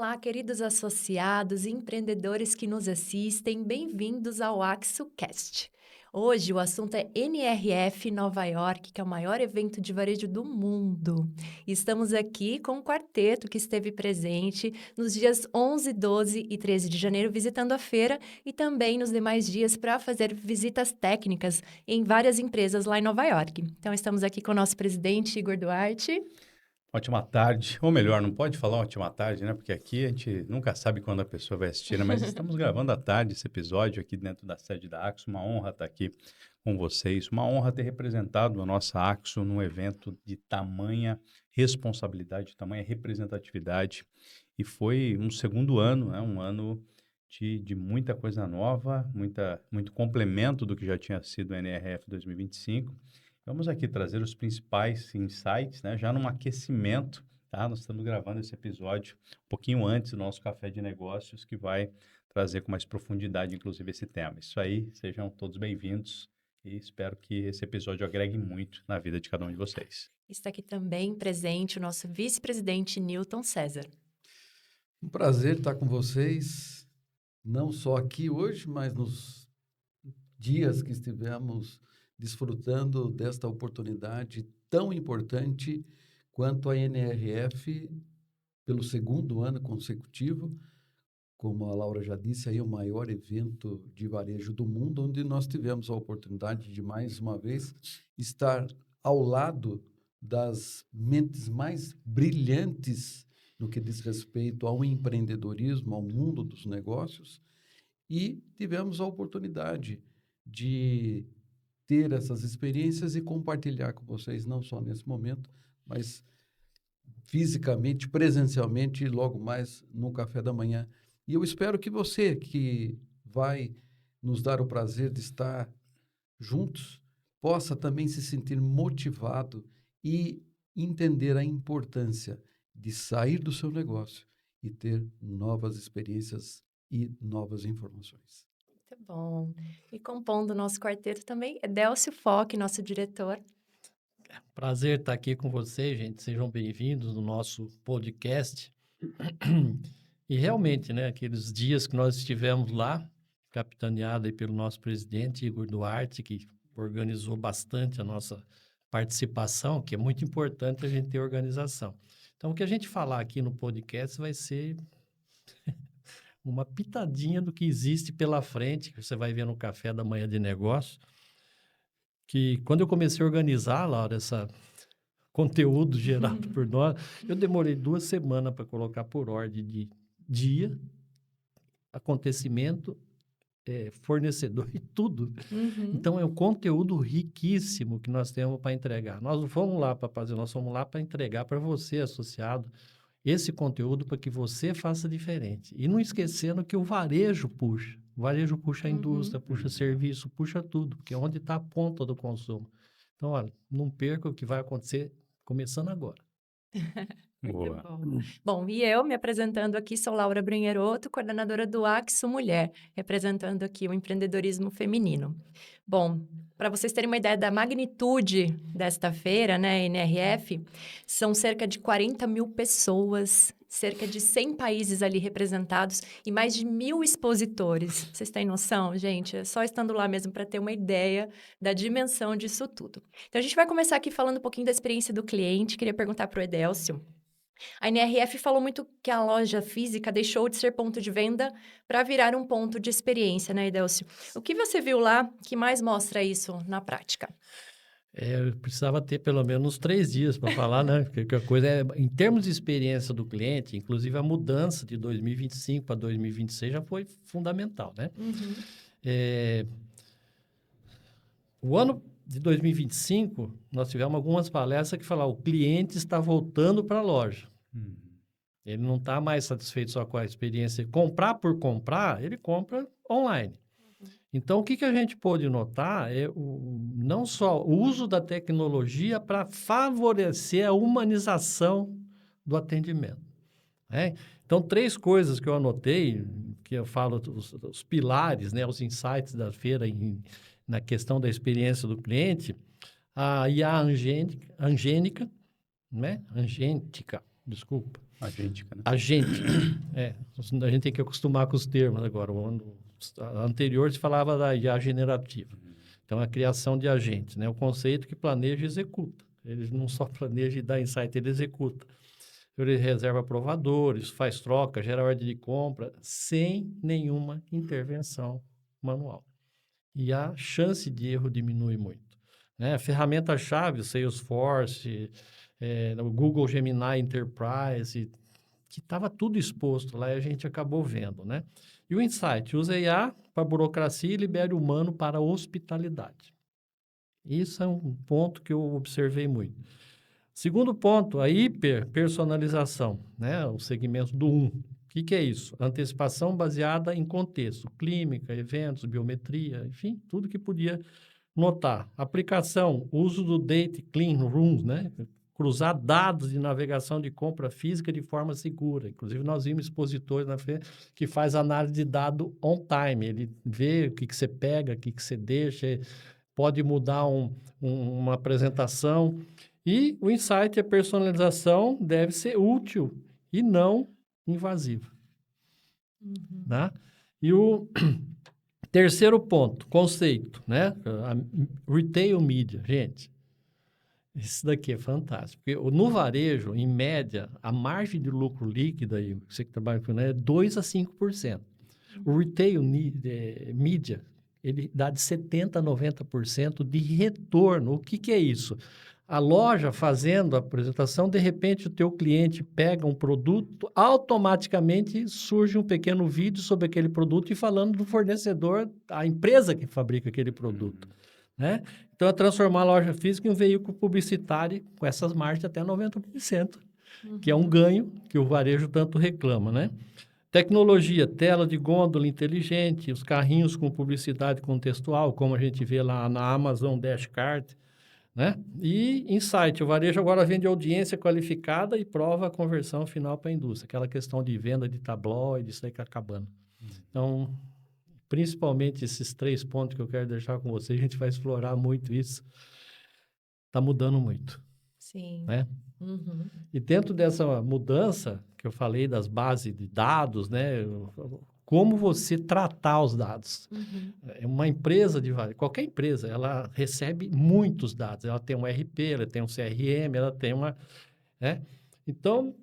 Olá, queridos associados e empreendedores que nos assistem, bem-vindos ao AxoCast. Hoje o assunto é NRF Nova York, que é o maior evento de varejo do mundo. E estamos aqui com um quarteto que esteve presente nos dias 11, 12 e 13 de janeiro visitando a feira e também nos demais dias para fazer visitas técnicas em várias empresas lá em Nova York. Então estamos aqui com o nosso presidente Igor Duarte. Ótima tarde, ou melhor, não pode falar ótima tarde, né? Porque aqui a gente nunca sabe quando a pessoa vai assistir, né? Mas estamos gravando à tarde esse episódio aqui dentro da sede da Axo. Uma honra estar aqui com vocês, uma honra ter representado a nossa Axo num evento de tamanha responsabilidade, tamanha representatividade. E foi um segundo ano, né? Um ano de muita coisa nova, muito complemento do que já tinha sido o NRF 2025. Vamos aqui trazer os principais insights, né? Já num aquecimento, tá? Nós estamos gravando esse episódio um pouquinho antes do nosso café de negócios, que vai trazer com mais profundidade, inclusive, esse tema. Isso aí, sejam todos bem-vindos e espero que esse episódio agregue muito na vida de cada um de vocês. Está aqui também presente o nosso vice-presidente Newton César. Um prazer estar com vocês, não só aqui hoje, mas nos dias que estivemos desfrutando desta oportunidade tão importante quanto a NRF, pelo segundo ano consecutivo, como a Laura já disse, aí é o maior evento de varejo do mundo, onde nós tivemos a oportunidade de, mais uma vez, estar ao lado das mentes mais brilhantes no que diz respeito ao empreendedorismo, ao mundo dos negócios, e tivemos a oportunidade de ter essas experiências e compartilhar com vocês, não só nesse momento, mas fisicamente, presencialmente, e logo mais no café da manhã. E eu espero que você, que vai nos dar o prazer de estar juntos, possa também se sentir motivado e entender a importância de sair do seu negócio e ter novas experiências e novas informações. Muito bom. E compondo o nosso quarteto também é Délcio Foque, nosso diretor. Prazer estar aqui com vocês, gente. Sejam bem-vindos no nosso podcast. E realmente, né, aqueles dias que nós estivemos lá, capitaneado aí pelo nosso presidente Igor Duarte, que organizou bastante a nossa participação, que é muito importante a gente ter organização. Então, o que a gente falar aqui no podcast vai ser uma pitadinha do que existe pela frente, que você vai ver no café da manhã de negócio, que quando eu comecei a organizar, Laura, essa conteúdo gerado por nós, eu demorei 2 semanas para colocar por ordem de dia, acontecimento, fornecedor e tudo. Então, é um conteúdo riquíssimo que nós temos para entregar. Nós não fomos lá para fazer, nós fomos lá para entregar para você, associado, esse conteúdo para que você faça diferente. E não esquecendo que o varejo puxa. O varejo puxa a indústria, puxa serviço, puxa tudo, porque é onde está a ponta do consumo. Então, olha, não perca o que vai acontecer começando agora. Muito Boa. bom. Bom, e eu me apresentando aqui, sou Laura Brunheroto, coordenadora do Axo Mulher, representando aqui o empreendedorismo feminino. Bom, para vocês terem uma ideia da magnitude desta feira, né, NRF, são cerca de 40 mil pessoas, cerca de 100 países ali representados e mais de 1.000 expositores. Vocês têm noção, gente? É só estando lá mesmo para ter uma ideia da dimensão disso tudo. Então, a gente vai começar aqui falando um pouquinho da experiência do cliente. Queria perguntar para o Edélcio. A NRF falou muito que a loja física deixou de ser ponto de venda para virar um ponto de experiência, né, Edélcio? O que você viu lá que mais mostra isso na prática? Eu precisava ter pelo menos 3 dias para falar, né? Porque a coisa é, em termos de experiência do cliente, inclusive a mudança de 2025 para 2026 já foi fundamental, né? O ano de 2025, nós tivemos algumas palestras que falavam o cliente está voltando para a loja. Ele não está mais satisfeito só com a experiência. Comprar por comprar, ele compra online. Então, o que a gente pôde notar é não só o uso da tecnologia para favorecer a humanização do atendimento, né? Então, 3 coisas que eu anotei, que eu falo, os pilares, né, os insights da feira na questão da experiência do cliente, a IA angênica, né? Angêntica, desculpa. Agêntica, né? Agente. A gente tem que acostumar com os termos agora. O ano anterior se falava da IA generativa. Então, a criação de agentes, né? O conceito que planeja e executa. Ele não só planeja e dá insight, ele executa. Ele reserva provadores, faz troca, gera ordem de compra, sem nenhuma intervenção manual. E a chance de erro diminui muito, né? A ferramenta-chave, o Salesforce, o Google Gemini Enterprise, que estava tudo exposto lá e a gente acabou vendo, né? E o Insight, usa IA para burocracia e libera o humano para a hospitalidade. Isso é um ponto que eu observei muito. Segundo ponto, a hiperpersonalização, né? O segmento do 1. O que é isso? Antecipação baseada em contexto, clínica, eventos, biometria, enfim, tudo que podia notar. Aplicação, uso do Data Clean Rooms, né? Cruzar dados de navegação de compra física de forma segura. Inclusive, nós vimos expositores na FE que faz análise de dado on time. Ele vê o que você pega, o que você deixa, pode mudar uma apresentação. E o insight, a personalização, deve ser útil e não invasiva. Né? E o terceiro ponto, conceito, né? A retail media, gente. Isso daqui é fantástico. Porque no varejo, em média, a margem de lucro líquida, aí, você que trabalha com é 2% a 5%. O retail media, ele dá de 70% a 90% de retorno. O que é isso? A loja fazendo a apresentação, de repente o teu cliente pega um produto, automaticamente surge um pequeno vídeo sobre aquele produto e falando do fornecedor, a empresa que fabrica aquele produto. Né? Então, é transformar a loja física em um veículo publicitário com essas margens de até 90%, que é um ganho que o varejo tanto reclama, né? Tecnologia, tela de gôndola inteligente, os carrinhos com publicidade contextual, como a gente vê lá na Amazon Dashcard, né? E insight, o varejo agora vende audiência qualificada e prova a conversão final para a indústria, aquela questão de venda de tabloide, isso aí que acabando. Então, principalmente esses 3 pontos que eu quero deixar com vocês, a gente vai explorar muito isso. Está mudando muito. Sim. Né? Uhum. E dentro dessa mudança, que eu falei das bases de dados, né? Como você tratar os dados. Uhum. Uma empresa qualquer empresa, ela recebe muitos dados. Ela tem um ERP, ela tem um CRM, ela tem uma... Né? Então,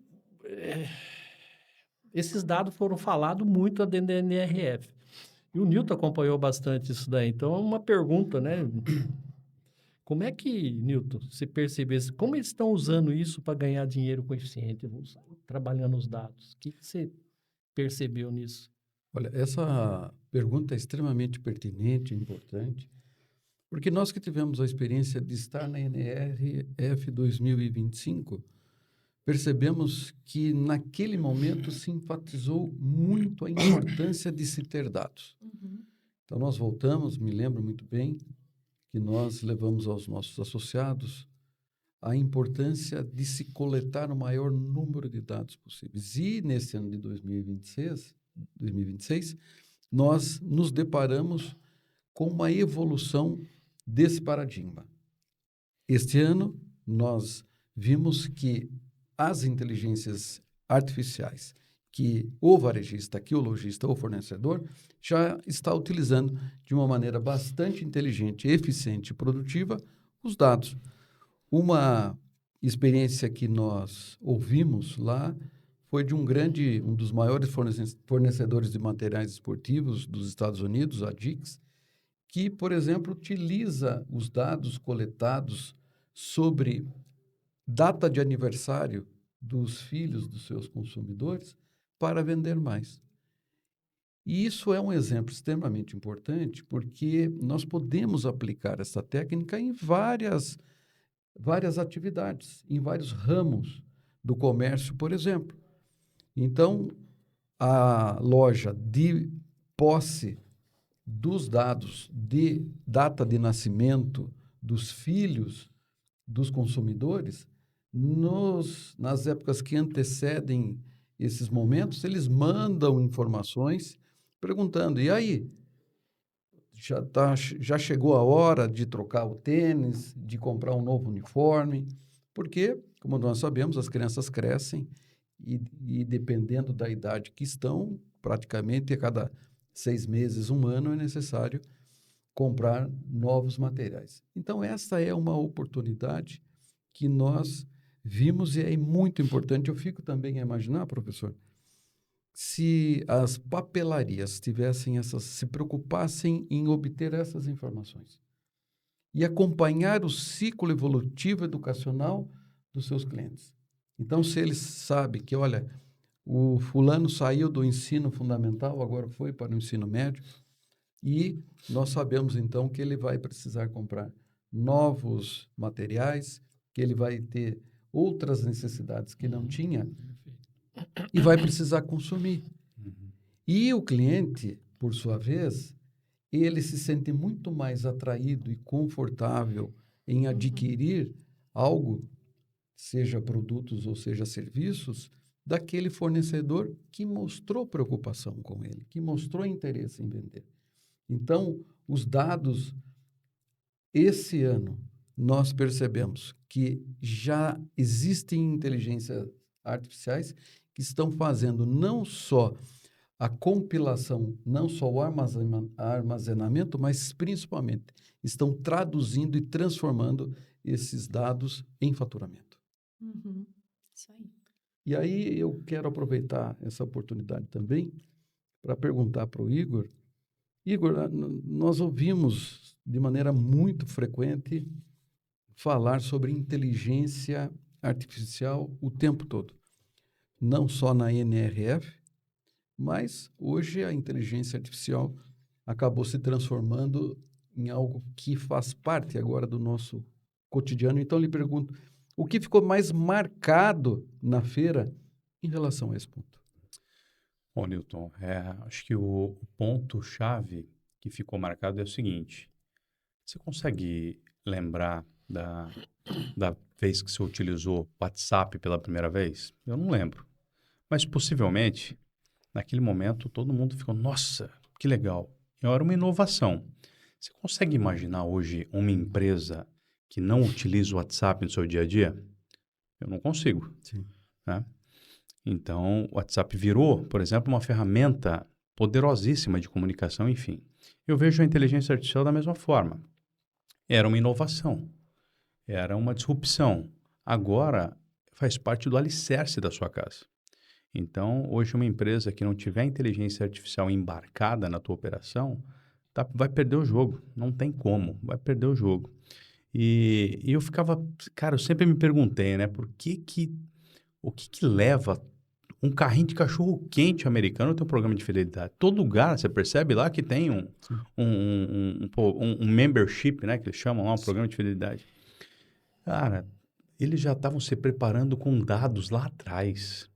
esses dados foram falados muito dentro da NRF. E o Nilton acompanhou bastante isso daí. Então, é uma pergunta, né? Como é que, Nilton, você percebeu, como eles estão usando isso para ganhar dinheiro com eficiente, trabalhando os dados? O que você percebeu nisso? Olha, essa pergunta é extremamente pertinente e importante, porque nós que tivemos a experiência de estar na NRF 2025, percebemos que naquele momento se enfatizou muito a importância de se ter dados. Uhum. Então, nós voltamos, me lembro muito bem, que nós levamos aos nossos associados a importância de se coletar o maior número de dados possíveis. E nesse ano de 2026, nós nos deparamos com uma evolução desse paradigma. Este ano, nós vimos que as inteligências artificiais que o varejista, que o lojista ou fornecedor já está utilizando de uma maneira bastante inteligente, eficiente e produtiva os dados. Uma experiência que nós ouvimos lá foi de um dos maiores fornecedores de materiais esportivos dos Estados Unidos, a Dick's, que, por exemplo, utiliza os dados coletados sobre data de aniversário dos filhos dos seus consumidores para vender mais. E isso é um exemplo extremamente importante, porque nós podemos aplicar essa técnica em várias atividades, em vários ramos do comércio, por exemplo. Então, a loja de posse dos dados de data de nascimento dos filhos dos consumidores, nas épocas que antecedem esses momentos, eles mandam informações perguntando, e aí, já chegou a hora de trocar o tênis, de comprar um novo uniforme? Porque como nós sabemos, as crianças crescem e dependendo da idade que estão, praticamente a cada 6 meses, 1 ano, é necessário comprar novos materiais. Então, essa é uma oportunidade que nós vimos e é muito importante. Eu fico também a imaginar, professor, se as papelarias se preocupassem em obter essas informações e acompanhar o ciclo evolutivo educacional dos seus clientes. Então, se eles sabem que, olha, o fulano saiu do ensino fundamental, agora foi para o ensino médio, e nós sabemos, então, que ele vai precisar comprar novos materiais, que ele vai ter outras necessidades que não tinha e vai precisar consumir. E o cliente, por sua vez, ele se sente muito mais atraído e confortável em adquirir algo, seja produtos ou seja serviços, daquele fornecedor que mostrou preocupação com ele, que mostrou interesse em vender. Então, os dados, esse ano, nós percebemos que já existem inteligências artificiais que estão fazendo não só a compilação, não só o armazenamento, mas principalmente estão traduzindo e transformando esses dados em faturamento. Isso aí. E aí eu quero aproveitar essa oportunidade também para perguntar para o Igor. Igor, nós ouvimos de maneira muito frequente falar sobre inteligência artificial o tempo todo. Não só na NRF, mas hoje a inteligência artificial acabou se transformando em algo que faz parte agora do nosso cotidiano. Então, eu lhe pergunto, o que ficou mais marcado na feira em relação a esse ponto? Bom, Newton, acho que o ponto-chave que ficou marcado é o seguinte. Você consegue lembrar da vez que você utilizou o WhatsApp pela primeira vez? Eu não lembro. Mas, possivelmente, naquele momento, todo mundo ficou, nossa, que legal. Era uma inovação. Você consegue imaginar hoje uma empresa que não utiliza o WhatsApp no seu dia a dia? Eu não consigo. Sim. Né? Então, o WhatsApp virou, por exemplo, uma ferramenta poderosíssima de comunicação, enfim. Eu vejo a inteligência artificial da mesma forma. Era uma inovação, era uma disrupção. Agora, faz parte do alicerce da sua casa. Então, hoje uma empresa que não tiver inteligência artificial embarcada na tua operação, vai perder o jogo. Não tem como, vai perder o jogo. E eu ficava... Cara, eu sempre me perguntei, né? O que leva um carrinho de cachorro-quente americano a ter um programa de fidelidade? Todo lugar, você percebe lá que tem um membership, né? Que eles chamam lá, um programa de fidelidade. Cara, eles já estavam se preparando com dados lá atrás.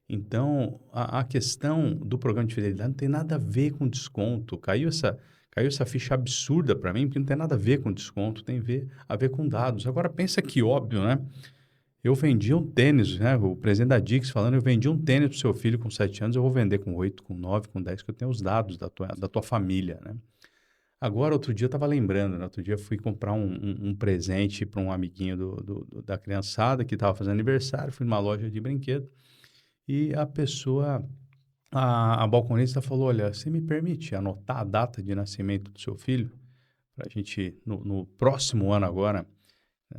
Então, a questão do programa de fidelidade não tem nada a ver com desconto. Caiu essa ficha absurda para mim, porque não tem nada a ver com desconto, tem a ver com dados. Agora, pensa que óbvio, né? Eu vendi um tênis, né? O presidente da Dix falando, eu vendi um tênis para o seu filho com 7 anos, eu vou vender com 8, com 9, com 10, que eu tenho os dados da tua família, né? Agora, outro dia eu estava lembrando, né? Outro dia eu fui comprar um presente para um amiguinho da criançada que estava fazendo aniversário, fui numa loja de brinquedo. E a pessoa, a balconista falou, olha, você me permite anotar a data de nascimento do seu filho? Para a gente, no próximo ano agora,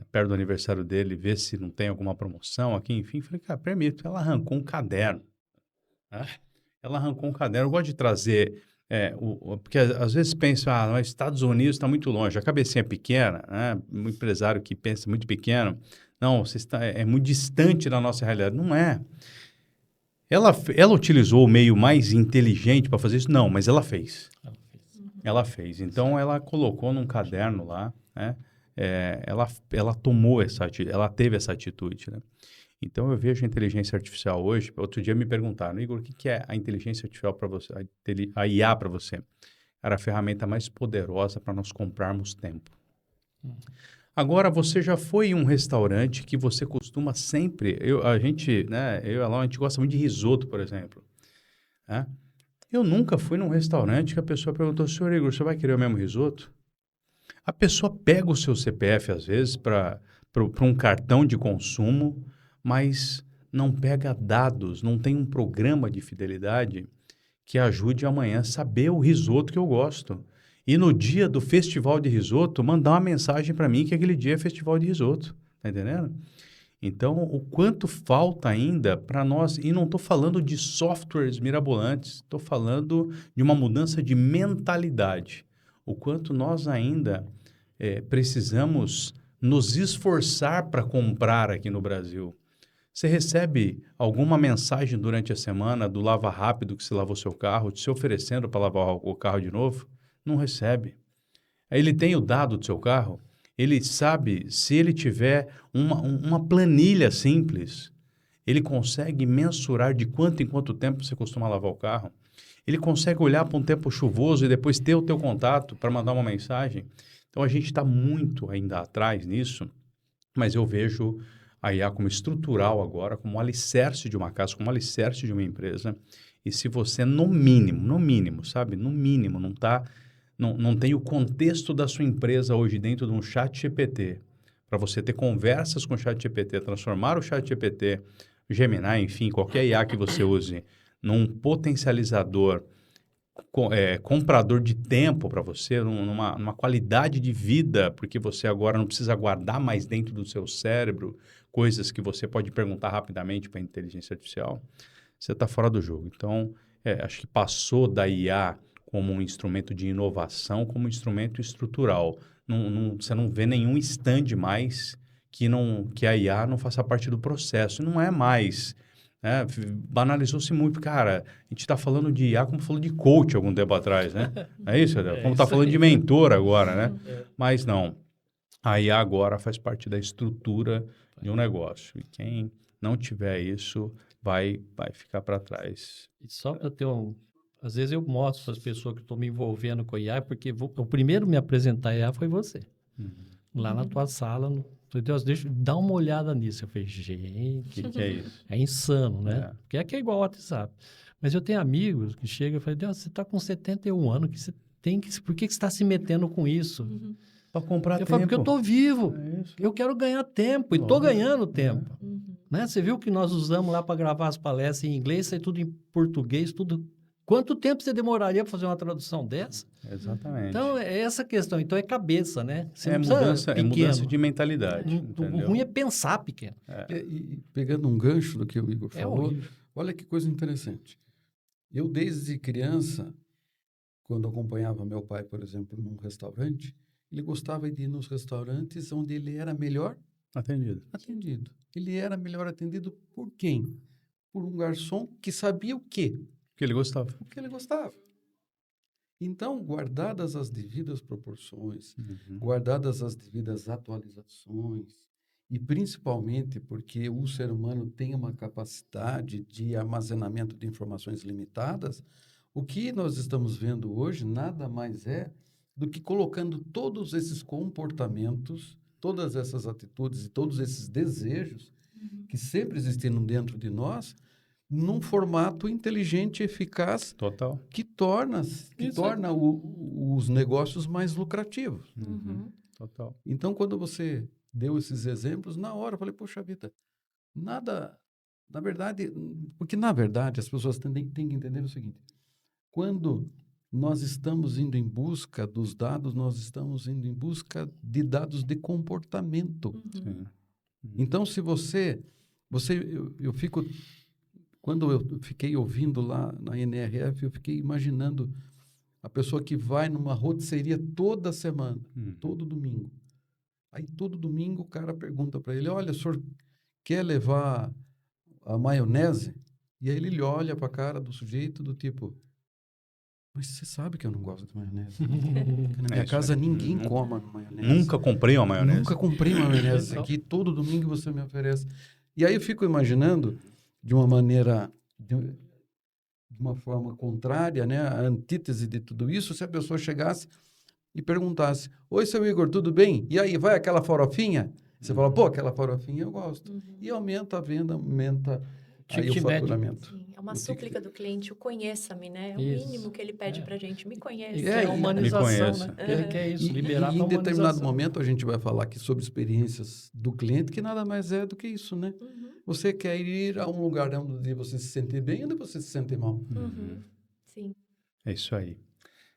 perto do aniversário dele, ver se não tem alguma promoção aqui, enfim. Falei, cara, permito. Ela arrancou um caderno. Né? Ela arrancou um caderno. Eu gosto de trazer, porque às vezes pensa, mas Estados Unidos está muito longe, a cabecinha é pequena, né? Um empresário que pensa muito pequeno, não, é muito distante da nossa realidade. Não é. Ela utilizou o meio mais inteligente para fazer isso? Não, mas ela fez. Ela fez. Então, ela colocou num caderno lá, né? Ela tomou ela teve essa atitude, né? Então, eu vejo a inteligência artificial hoje. Outro dia me perguntaram, Igor, o que é a inteligência artificial para você, a IA para você? Era a ferramenta mais poderosa para nós comprarmos tempo. Agora, você já foi em um restaurante que você costuma sempre... eu e a Laura, a gente gosta muito de risoto, por exemplo. Né? Eu nunca fui num restaurante que a pessoa perguntou, senhor Igor, você vai querer o mesmo risoto? A pessoa pega o seu CPF, às vezes, para para um cartão de consumo, mas não pega dados, não tem um programa de fidelidade que ajude amanhã a saber o risoto que eu gosto. E no dia do festival de risoto, mandar uma mensagem para mim que aquele dia é festival de risoto. Tá entendendo? Então, o quanto falta ainda para nós, e não estou falando de softwares mirabolantes, estou falando de uma mudança de mentalidade. O quanto nós ainda precisamos nos esforçar para comprar aqui no Brasil. Você recebe alguma mensagem durante a semana do Lava Rápido que você lavou seu carro, te oferecendo para lavar o carro de novo? Não recebe. Ele tem o dado do seu carro, ele sabe, se ele tiver uma planilha simples, ele consegue mensurar de quanto em quanto tempo você costuma lavar o carro. Ele consegue olhar para um tempo chuvoso e depois ter o teu contato para mandar uma mensagem. Então, a gente está muito ainda atrás nisso, mas eu vejo a IA como estrutural agora, como alicerce de uma casa, como alicerce de uma empresa. E se você, no mínimo, sabe? No mínimo, não tem o contexto da sua empresa hoje dentro de um chat GPT, para você ter conversas com o chat GPT, transformar o chat GPT, Gemini, enfim, qualquer IA que você use, num potencializador, comprador de tempo para você, numa qualidade de vida, porque você agora não precisa guardar mais dentro do seu cérebro coisas que você pode perguntar rapidamente para a inteligência artificial, você está fora do jogo. Então, acho que passou da IA como um instrumento de inovação, como um instrumento estrutural. Você não vê nenhum stand mais que a IA não faça parte do processo. Não é mais. Né? Banalizou-se muito. Cara, a gente está falando de IA como falou de coach algum tempo atrás, né? É isso, Adel? Como está falando de mentor agora, né? Mas não. A IA agora faz parte da estrutura de um negócio. E quem não tiver isso vai ficar para trás. E só para ter Às vezes eu mostro para as pessoas que estão me envolvendo com IA, porque o primeiro a me apresentar a IA foi você. Lá na tua sala, Deus, dá uma olhada nisso. Eu falei, gente, O que é isso? é insano, né? Porque é igual ao WhatsApp. Mas eu tenho amigos que chegam e falam, Deus, você está com 71 anos, por que você está se metendo com isso? Para comprar tempo. Eu falo, porque eu estou vivo. Isso. Eu quero ganhar tempo, e estou ganhando tempo. Né? Você viu que nós usamos lá para gravar as palestras em inglês, sai tudo em português, tudo... Quanto tempo você demoraria para fazer uma tradução dessa? Exatamente. Então, é essa questão. Então, é cabeça, né? Você não mudança de mentalidade. O ruim é pensar pequeno. E pegando um gancho do que o Igor falou, horrível. olha que coisa interessante. Eu, desde criança, quando acompanhava meu pai, por exemplo, num restaurante, ele gostava de ir nos restaurantes onde ele era melhor Atendido. Ele era melhor atendido por quem? Por um garçom que sabia o quê? O que ele gostava. O que ele gostava. Então, guardadas as devidas proporções, guardadas as devidas atualizações, e principalmente porque o ser humano tem uma capacidade de armazenamento de informações limitadas, o que nós estamos vendo hoje nada mais é do que colocando todos esses comportamentos, todas essas atitudes e todos esses desejos que sempre existiram dentro de nós, num formato inteligente e eficaz. Total. Que torna os negócios mais lucrativos. Total. Então, quando você deu esses exemplos, na hora eu falei, poxa vida, nada... Na verdade, porque na verdade as pessoas têm que entender o seguinte, quando nós estamos indo em busca dos dados, nós estamos indo em busca de dados de comportamento. Sim. Então, se eu fico... Quando eu fiquei ouvindo lá na NRF, eu fiquei imaginando a pessoa que vai numa rotisseria toda semana, todo domingo. Aí, todo domingo, o cara pergunta para ele, olha, o senhor quer levar a maionese? E aí ele olha para a cara do sujeito do tipo, mas você sabe que eu não gosto de maionese. Porque na minha casa ninguém come maionese. Nunca comprei uma maionese. Nunca comprei uma maionese aqui, todo domingo você me oferece. E aí eu fico imaginando, de uma maneira, de uma forma contrária, né, a antítese de tudo isso, se a pessoa chegasse e perguntasse, oi, seu Igor, tudo bem? E aí, vai aquela farofinha? Você fala, pô, aquela farofinha eu gosto. E aumenta a venda, aumenta Aí o Ticket médio. faturamento. Sim, é uma O ticket- súplica do cliente, o conheça-me, né? É o Isso. mínimo que ele pede É. pra gente, me E conheça. que é a e- humanização, conheça. né? Ele quer isso, E liberar em para determinado humanização. momento a gente vai falar aqui sobre experiências do cliente, que nada mais é do que isso, né? Uhum, Você quer ir a um lugar onde você se sente bem ou onde você se sente mal? uhum. Sim. É isso aí.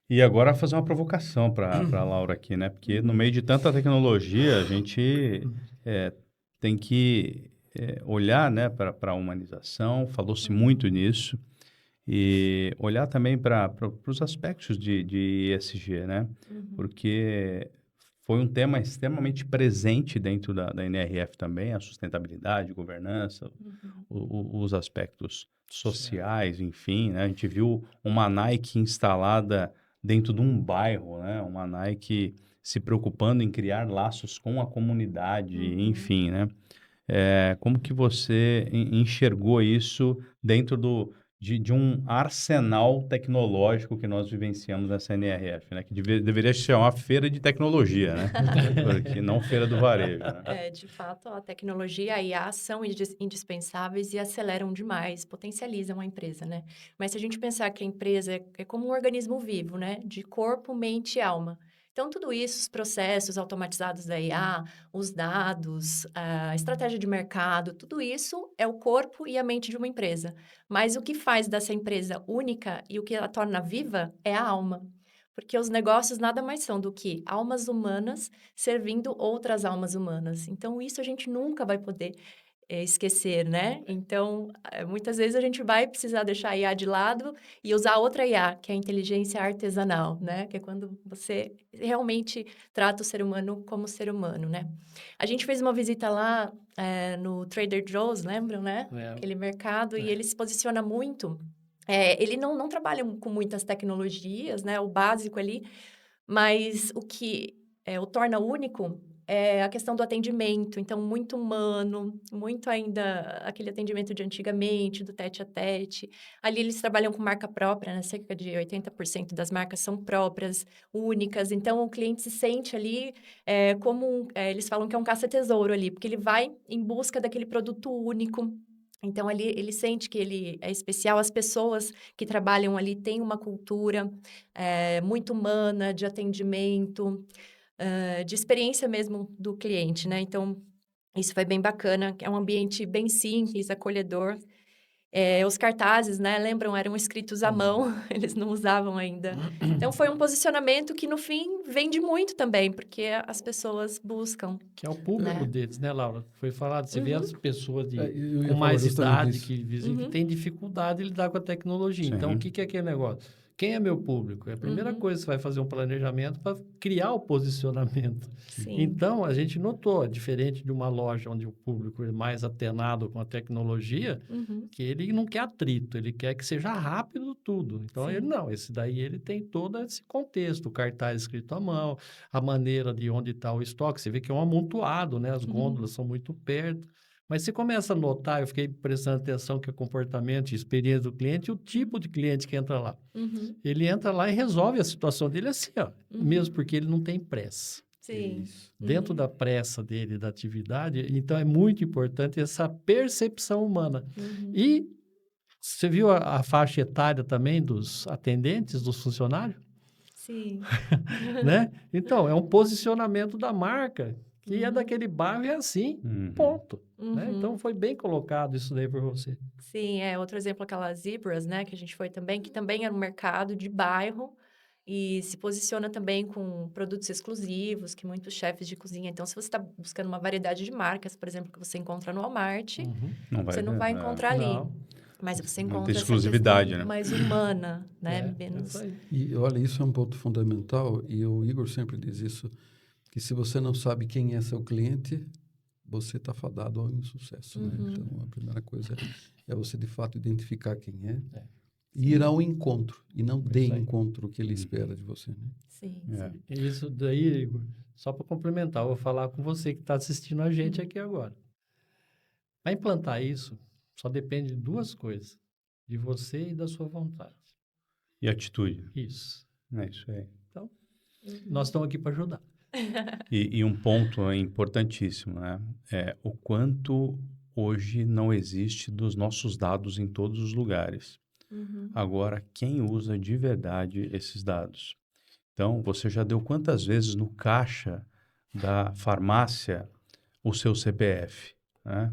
E agora fazer uma provocação para a Laura aqui, né? Porque no meio de tanta tecnologia, a gente tem que olhar, né, para a humanização, falou-se muito nisso, e olhar também para os aspectos de ESG, né? Uhum. Porque foi um tema extremamente presente dentro da NRF também, a sustentabilidade, governança, os aspectos sociais, enfim, né? A gente viu uma Nike instalada dentro de um bairro, né? Uma Nike se preocupando em criar laços com a comunidade, enfim, né? Como que você enxergou isso dentro de um arsenal tecnológico que nós vivenciamos nessa NRF, né? Que deveria se chamar Feira de Tecnologia, né? Porque não Feira do Varejo, né? De fato, a tecnologia e a IA são indispensáveis e aceleram demais, potencializam a empresa, né? Mas se a gente pensar que a empresa é como um organismo vivo, né? De corpo, mente e alma. Então, tudo isso, os processos automatizados da IA, os dados, a estratégia de mercado, tudo isso é o corpo e a mente de uma empresa. Mas o que faz dessa empresa única e o que a torna viva é a alma. Porque os negócios nada mais são do que almas humanas servindo outras almas humanas. Então, isso a gente nunca vai poder esquecer, né? Então, muitas vezes a gente vai precisar deixar a IA de lado e usar outra IA, que é a inteligência artesanal, né? Que é quando você realmente trata o ser humano como ser humano, né? A gente fez uma visita lá no Trader Joe's, lembram, né? Aquele mercado, e ele se posiciona muito. Ele não trabalha com muitas tecnologias, né? O básico ali, mas o que o torna único é a questão do atendimento. Então, muito humano, muito ainda aquele atendimento de antigamente, do tete a tete. Ali eles trabalham com marca própria, né? Cerca de 80% das marcas são próprias, únicas. Então, o cliente se sente ali como... eles falam que é um caça-tesouro ali, porque ele vai em busca daquele produto único. Então, ali ele sente que ele é especial. As pessoas que trabalham ali têm uma cultura muito humana, de atendimento, de experiência mesmo do cliente, né? Então, isso foi bem bacana. É um ambiente bem simples, acolhedor. Os cartazes, né? Lembram? Eram escritos à mão. Eles não usavam ainda. Então, foi um posicionamento que, no fim, vende muito também, porque as pessoas buscam. Que é o público Né? deles, né, Laura? Foi falado, você vê as pessoas Eu ia com falar mais justamente idade isso. que tem dificuldade de lidar com a tecnologia. Então, Sim. o que é aquele negócio? Quem é meu público? É a primeira coisa que você vai fazer um planejamento para criar o posicionamento. Sim. Então, a gente notou, diferente de uma loja onde o público é mais atenado com a tecnologia, que ele não quer atrito, ele quer que seja rápido tudo. Então, Sim. ele não, esse daí ele tem todo esse contexto, o cartaz escrito à mão, a maneira de onde está o estoque, você vê que é um amontoado, né? As gôndolas são muito perto. Mas você começa a notar, eu fiquei prestando atenção que é comportamento e experiência do cliente e o tipo de cliente que entra lá. Ele entra lá e resolve a situação dele assim, ó, mesmo porque ele não tem pressa. Sim. Isso. Dentro da pressa dele, da atividade, então é muito importante essa percepção humana. E você viu a faixa etária também dos atendentes, dos funcionários? Sim. Né? Então, é um posicionamento da marca, que é daquele bairro e é assim, ponto. Né? Então, foi bem colocado isso daí por você. Sim, outro exemplo, aquela Zebras, né, que a gente foi também, que também é um mercado de bairro e se posiciona também com produtos exclusivos, que muitos chefes de cozinha... Então, se você está buscando uma variedade de marcas, por exemplo, que você encontra no Walmart, você não vai encontrar ali. Não. Mas você Não tem encontra essa exclusividade, questão né? mais humana, né? É Menos... isso aí. E olha, isso é um ponto fundamental, e o Igor sempre diz isso, que se você não sabe quem é seu cliente, você está fadado ao insucesso, né? Então, a primeira coisa é você, de fato, identificar quem é e ir ao encontro, e não de Isso aí. encontro que ele espera de você, né? Sim, É. sim. Isso daí, Igor, só para complementar, eu vou falar com você que está assistindo a gente aqui agora. Para implantar isso, só depende de duas coisas, de você e da sua vontade. E atitude. Isso. É isso aí. Então, nós estamos aqui para ajudar. E um ponto importantíssimo, né? É o quanto hoje não existe dos nossos dados em todos os lugares. Uhum. Agora, quem usa de verdade esses dados? Então, você já deu quantas vezes no caixa da farmácia o seu CPF, né?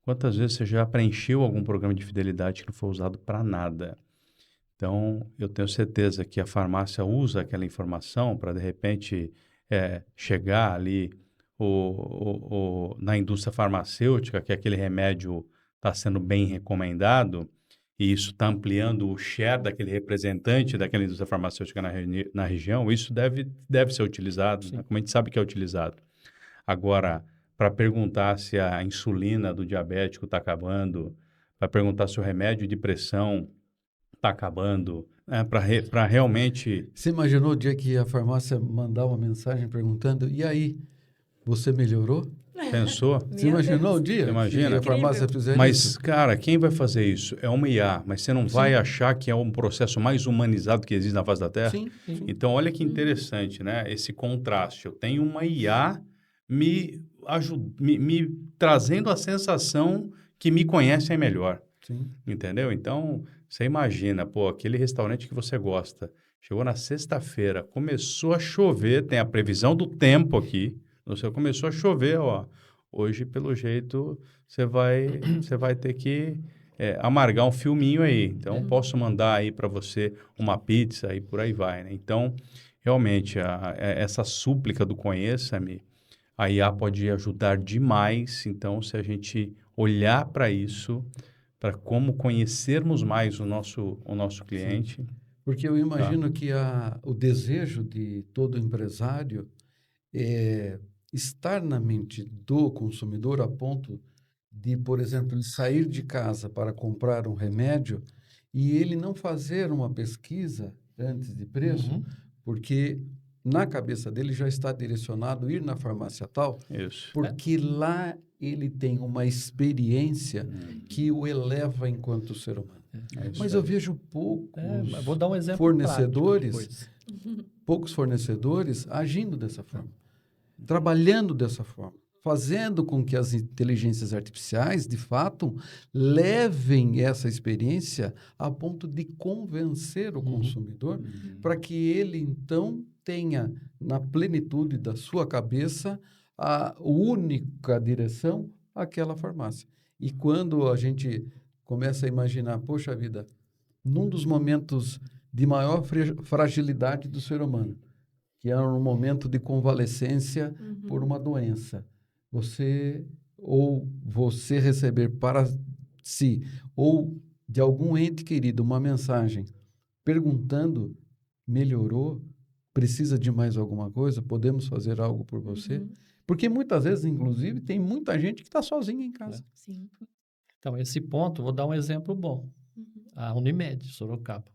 Quantas vezes você já preencheu algum programa de fidelidade que não foi usado para nada? Então, eu tenho certeza que a farmácia usa aquela informação para, de repente, chegar ali na indústria farmacêutica, que aquele remédio está sendo bem recomendado, e isso está ampliando o share daquele representante daquela indústria farmacêutica na região, isso deve ser utilizado, né? Como a gente sabe que é utilizado. Agora, para perguntar se a insulina do diabético está acabando, para perguntar se o remédio de pressão está acabando, né? Para realmente... Você imaginou o dia que a farmácia mandar uma mensagem perguntando, e aí, você melhorou? Pensou? Você Meu imaginou o Deus. dia Imagina. que a farmácia Incrível. fizer Mas, isso? cara, quem vai fazer isso? É uma IA, mas você não vai Sim. achar que é um processo mais humanizado que existe na face da Terra? Sim, sim. Então, olha que interessante, né? Esse contraste. Eu tenho uma IA me trazendo a sensação que me conhecem melhor, Sim. entendeu? Então, você imagina, pô, aquele restaurante que você gosta, chegou na sexta-feira, começou a chover, tem a previsão do tempo aqui, começou a chover, ó. Hoje, pelo jeito, você vai ter que amargar um filminho aí. Então, posso mandar aí para você uma pizza e por aí vai, né? Então, realmente, essa súplica do conheça-me, a IA pode ajudar demais. Então, se a gente olhar para isso, para como conhecermos mais o nosso cliente... Porque eu imagino que o desejo de todo empresário é estar na mente do consumidor a ponto de, por exemplo, ele sair de casa para comprar um remédio e ele não fazer uma pesquisa antes de preço, porque na cabeça dele já está direcionado a ir na farmácia tal, Isso. porque lá ele tem uma experiência que o eleva enquanto ser humano. Mas eu vejo mas vou dar um exemplo fornecedores, poucos fornecedores agindo dessa forma, trabalhando dessa forma, fazendo com que as inteligências artificiais, de fato, levem essa experiência a ponto de convencer o consumidor para que ele, então, tenha na plenitude da sua cabeça a única direção àquela farmácia. E quando a gente começa a imaginar, poxa vida, num dos momentos de maior fragilidade do ser humano, que é um momento de convalescência por uma doença, você receber para si ou de algum ente querido uma mensagem perguntando, melhorou, precisa de mais alguma coisa, podemos fazer algo por você? Porque muitas vezes, inclusive, tem muita gente que está sozinha em casa. Sim. Então, esse ponto, vou dar um exemplo bom. A Unimed, Sorocaba.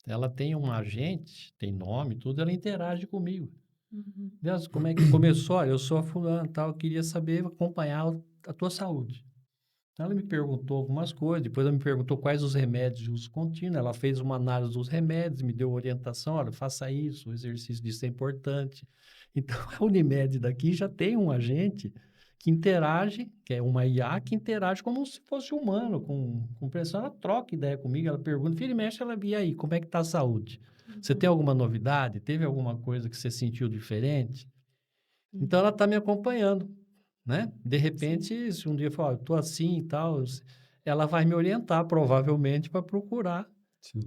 Ela tem um agente, tem nome, tudo, ela interage comigo. Deus, como é que começou? Eu sou a fulana, tal, eu queria saber, acompanhar a tua saúde. Então, ela me perguntou algumas coisas, depois ela me perguntou quais os remédios de uso contínuo, ela fez uma análise dos remédios, me deu orientação, olha, faça isso, o exercício disso é importante. Então, a Unimed daqui já tem um agente que interage, que é uma IA que interage como se fosse humano, com pressão, ela troca ideia comigo, ela pergunta, vira e mexe, ela, e aí, como é que está a saúde? Você tem alguma novidade? Teve alguma coisa que você sentiu diferente? Então, ela está me acompanhando, né? De repente, se um dia eu falar, eu estou assim e tal, ela vai me orientar, provavelmente, para procurar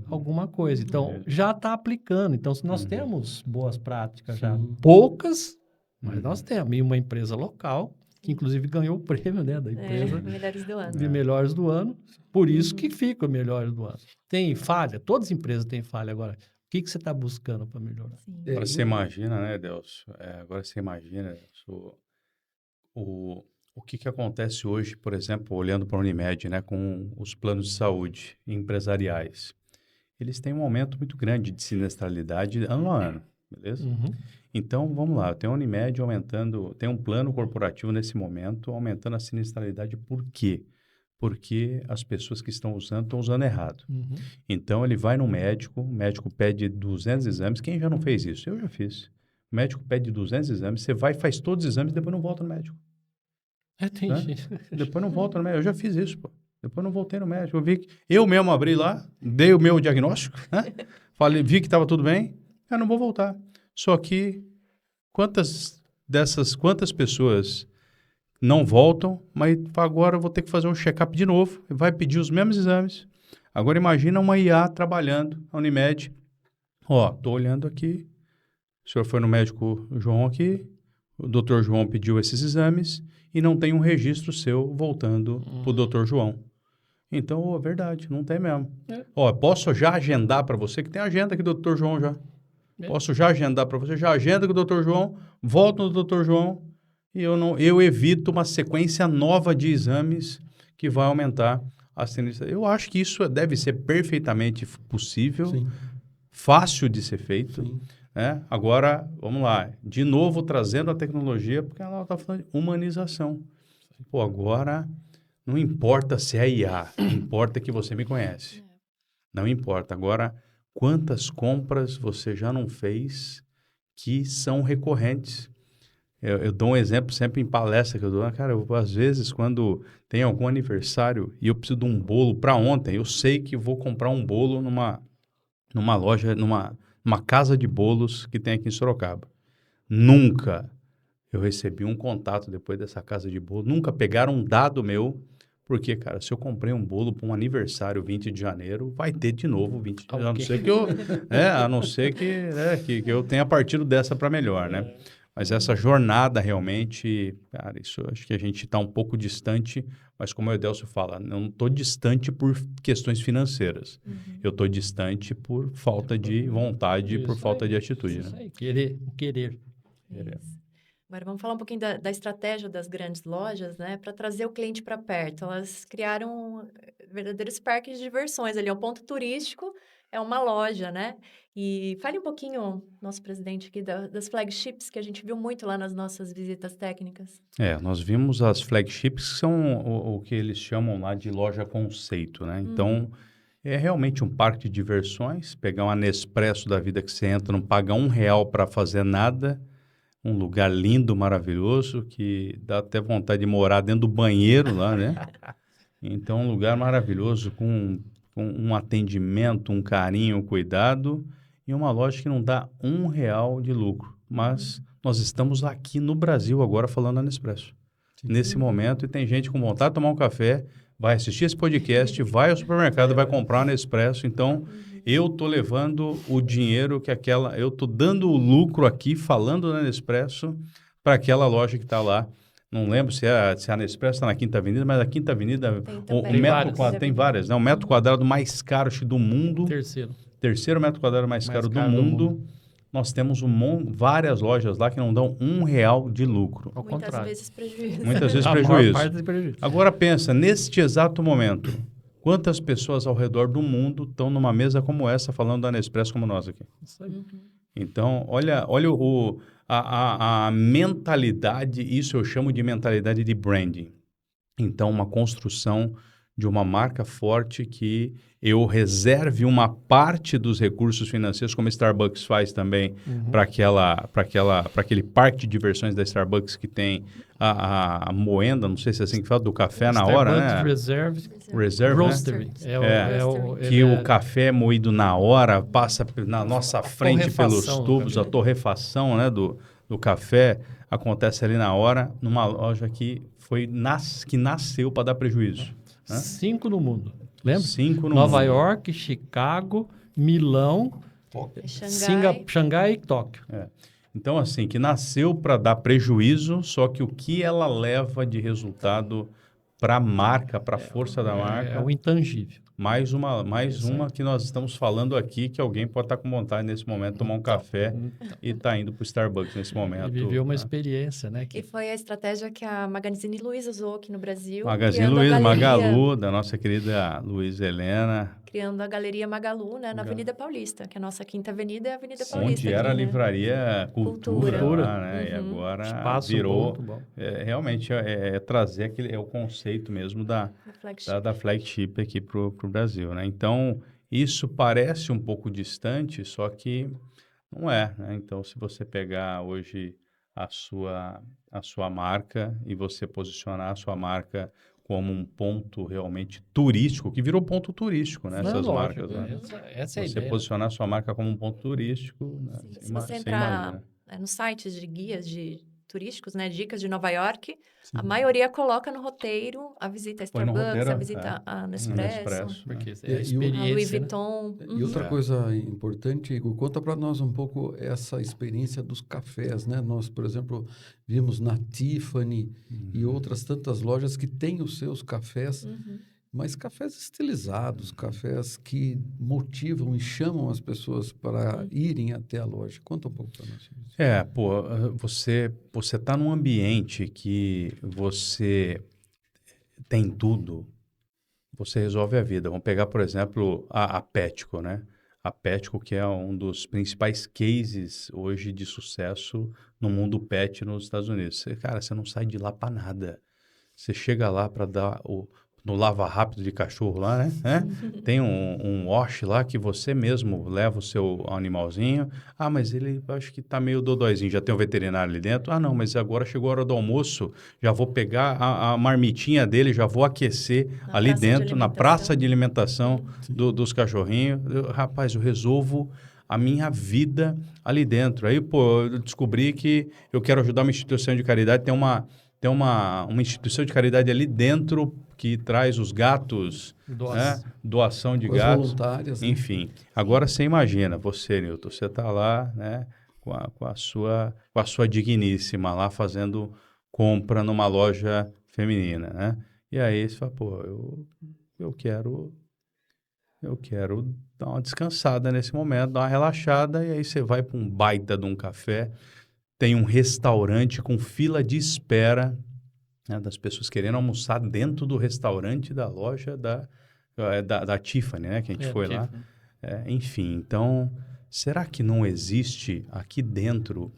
alguma coisa. Então, já está aplicando. Então, se nós temos boas práticas já, poucas, mas nós temos. E uma empresa local, que inclusive ganhou o prêmio, né, da empresa Melhores do ano. de melhores do ano, por isso que fica melhores do ano. Tem falha? Todas as empresas têm falha. Agora, o que você está buscando para melhorar? Agora você imagina, né, Delcio? Agora você imagina, Delcio, o que acontece hoje, por exemplo, olhando para a Unimed, né, com os planos de saúde empresariais. Eles têm um aumento muito grande de sinistralidade ano a ano, beleza? Então, vamos lá, tem a Unimed aumentando, tem um plano corporativo nesse momento aumentando a sinistralidade. Por quê? Porque as pessoas que estão usando errado. Então, ele vai no médico, o médico pede 200 exames. Quem já não fez isso? Eu já fiz. O médico pede 200 exames, você vai, faz todos os exames e depois não volta no médico. Tem né? gente. Depois não volta no médico. Eu já fiz isso, pô. Depois não voltei no médico. Eu vi que eu mesmo abri lá, dei o meu diagnóstico, né? Falei, vi que estava tudo bem, eu não vou voltar. Só que quantas pessoas não voltam, mas agora eu vou ter que fazer um check-up de novo, vai pedir os mesmos exames. Agora imagina uma IA trabalhando, a Unimed. Ó, tô olhando aqui, o senhor foi no médico João aqui, o doutor João pediu esses exames e não tem um registro seu voltando pro doutor João. Então, é verdade, não tem mesmo. É. Ó, posso já agendar para você, que tem agenda aqui do doutor João já. É. Posso já agendar para você, já agenda com o doutor João, volto no doutor João e eu evito uma sequência nova de exames que vai aumentar a sinistra. Eu acho que isso deve ser perfeitamente possível, Sim, fácil de ser feito. sim. Né? Agora, vamos lá, de novo trazendo a tecnologia, porque ela está falando de humanização. Pô, agora não importa se é IA, importa que você me conhece. Não importa. Agora, quantas compras você já não fez que são recorrentes? Eu dou um exemplo sempre em palestra que eu dou. Cara, às vezes, quando tem algum aniversário e eu preciso de um bolo para ontem, eu sei que vou comprar um bolo numa loja, numa casa de bolos que tem aqui em Sorocaba. Nunca eu recebi um contato depois dessa casa de bolo. Nunca pegaram um dado meu. Porque, cara, se eu comprei um bolo para um aniversário 20 de janeiro, vai ter de novo 20 de janeiro. A não ser que eu, a não ser que eu tenha partido dessa para melhor, né? Mas essa jornada realmente, cara, isso acho que a gente está um pouco distante, mas como o Edelcio fala, não estou distante por questões financeiras. Eu estou distante por falta de vontade, por Isso falta aí, de atitude, Isso né? aí, querer. Isso. Agora vamos falar um pouquinho da estratégia das grandes lojas, né, para trazer o cliente para perto. Elas criaram verdadeiros parques de diversões ali, é um ponto turístico, é uma loja, né? E fale um pouquinho, nosso presidente aqui, das flagships que a gente viu muito lá nas nossas visitas técnicas. Nós vimos as flagships, que são o que eles chamam lá de loja conceito, né? Então, é realmente um parque de diversões, pegar uma Nespresso da vida que você entra, não paga R$1 para fazer nada, um lugar lindo, maravilhoso, que dá até vontade de morar dentro do banheiro lá, né? Então, um lugar maravilhoso, com um atendimento, um carinho, um cuidado, e uma loja que não dá R$1 de lucro. Mas nós estamos aqui no Brasil agora falando da Nespresso. Nesse momento, e tem gente com vontade de tomar um café, vai assistir esse podcast, vai ao supermercado, vai comprar um Nespresso. Então, eu estou levando o dinheiro eu estou dando o lucro aqui, falando da Nespresso, para aquela loja que está lá. Não lembro se a Nespresso está na Quinta Avenida, mas a Quinta Avenida, Tem o também. Tem metro várias. quadrado, tem várias, né? O metro quadrado mais caro acho que do mundo, terceiro metro quadrado mais caro do mundo. Nós temos várias lojas lá que não dão R$1 de lucro. Ao Muitas contrário. vezes prejuízo. Muitas vezes A maior prejuízo. parte é prejuízo. Agora pensa, neste exato momento, quantas pessoas ao redor do mundo estão numa mesa como essa, falando da Nespresso como nós aqui? Isso aí. Então, olha a mentalidade, isso eu chamo de mentalidade de branding. Então, uma construção de uma marca forte que eu reserve uma parte dos recursos financeiros, como a Starbucks faz também, para aquele parque de diversões da Starbucks que tem a moenda, não sei se é assim que fala, do café na hora, né? Reserve Reserve, né? Roastery. Que o café é moído na hora, passa na nossa frente pelos torrefação do tubos, a café. torrefação, né, do café acontece ali na hora, numa loja que nasceu para dar prejuízo. Né? 5 no mundo. Lembra? 5 no Nova mundo. York, Chicago, Milão, Xangai e Tóquio. Então, assim, que nasceu para dar prejuízo, só que o que ela leva de resultado para a marca, para a força da marca, É o intangível. mais uma que nós estamos falando aqui, que alguém pode estar com vontade nesse momento de tomar um café e está indo para o Starbucks nesse momento. E viveu uma né? experiência, né? E foi a estratégia que a Magazine Luiza usou aqui no Brasil. Magazine criando a Luiza, galeria- Magalu, da nossa querida Luiza Helena, Criando a Galeria Magalu, né, na Avenida Paulista, que a nossa Quinta Avenida é a Avenida Paulista. onde era a aqui, né? livraria Cultura, Cultura. lá, né? E agora Espaço virou, muito bom. realmente trazer o conceito mesmo da A flagship. flagship aqui para o Brasil, né? Então, isso parece um pouco distante, só que não é, né? Então, se você pegar hoje a sua marca e você posicionar a sua marca como um ponto realmente turístico, que virou ponto turístico, né? Não, Essas lógico, marcas, né? essa é a Você ideia. posicionar a sua marca como um ponto turístico, né? Sim. Você Se você você entrar imagina. nos sites de guias turísticos, né, dicas de Nova York, a Sim. maioria coloca no roteiro a visita a Põe no Starbucks, roteiro, a visita a Nespresso, Nespresso, né? Porque E- é a e o- a Louis experiência, né? Vuitton. E outra É. coisa importante, Igor, conta para nós um pouco essa experiência dos cafés, né? Nós, por exemplo, vimos na Tiffany e outras tantas lojas que têm os seus cafés, mas cafés estilizados, cafés que motivam e chamam as pessoas para irem até a loja. Conta um pouco para nós sobre isso. Pô, você tá num ambiente que você tem tudo, você resolve a vida. Vamos pegar, por exemplo, a Petco, né? A Petco, que é um dos principais cases hoje de sucesso no mundo pet nos Estados Unidos. Cara, você não sai de lá para nada. Você chega lá para dar no lava rápido de cachorro lá, né? Tem um wash lá que você mesmo leva o seu animalzinho. Ah, mas ele acho que tá meio dodóizinho, já tem um veterinário ali dentro. Ah, não, mas agora chegou a hora do almoço, já vou pegar a marmitinha dele, já vou aquecer Na ali praça de dentro, na praça de alimentação. alimentação dos cachorrinhos. Rapaz, eu resolvo a minha vida ali dentro. Aí, pô, eu descobri que eu quero ajudar uma instituição de caridade, tem uma instituição de caridade ali dentro que traz os gatos, né? Doação de Com as gatos, voluntárias, né? enfim. Agora você imagina, você, Nilton, você está lá, né, com a sua digníssima lá fazendo compra numa loja feminina, né? E aí você fala, pô, eu quero dar uma descansada nesse momento, dar uma relaxada, e aí você vai para um baita de um café. Tem um restaurante com fila de espera, né, das pessoas querendo almoçar dentro do restaurante da loja da Tiffany, né? Que a gente foi lá. Tiffany. Enfim, então, será que não existe aqui dentro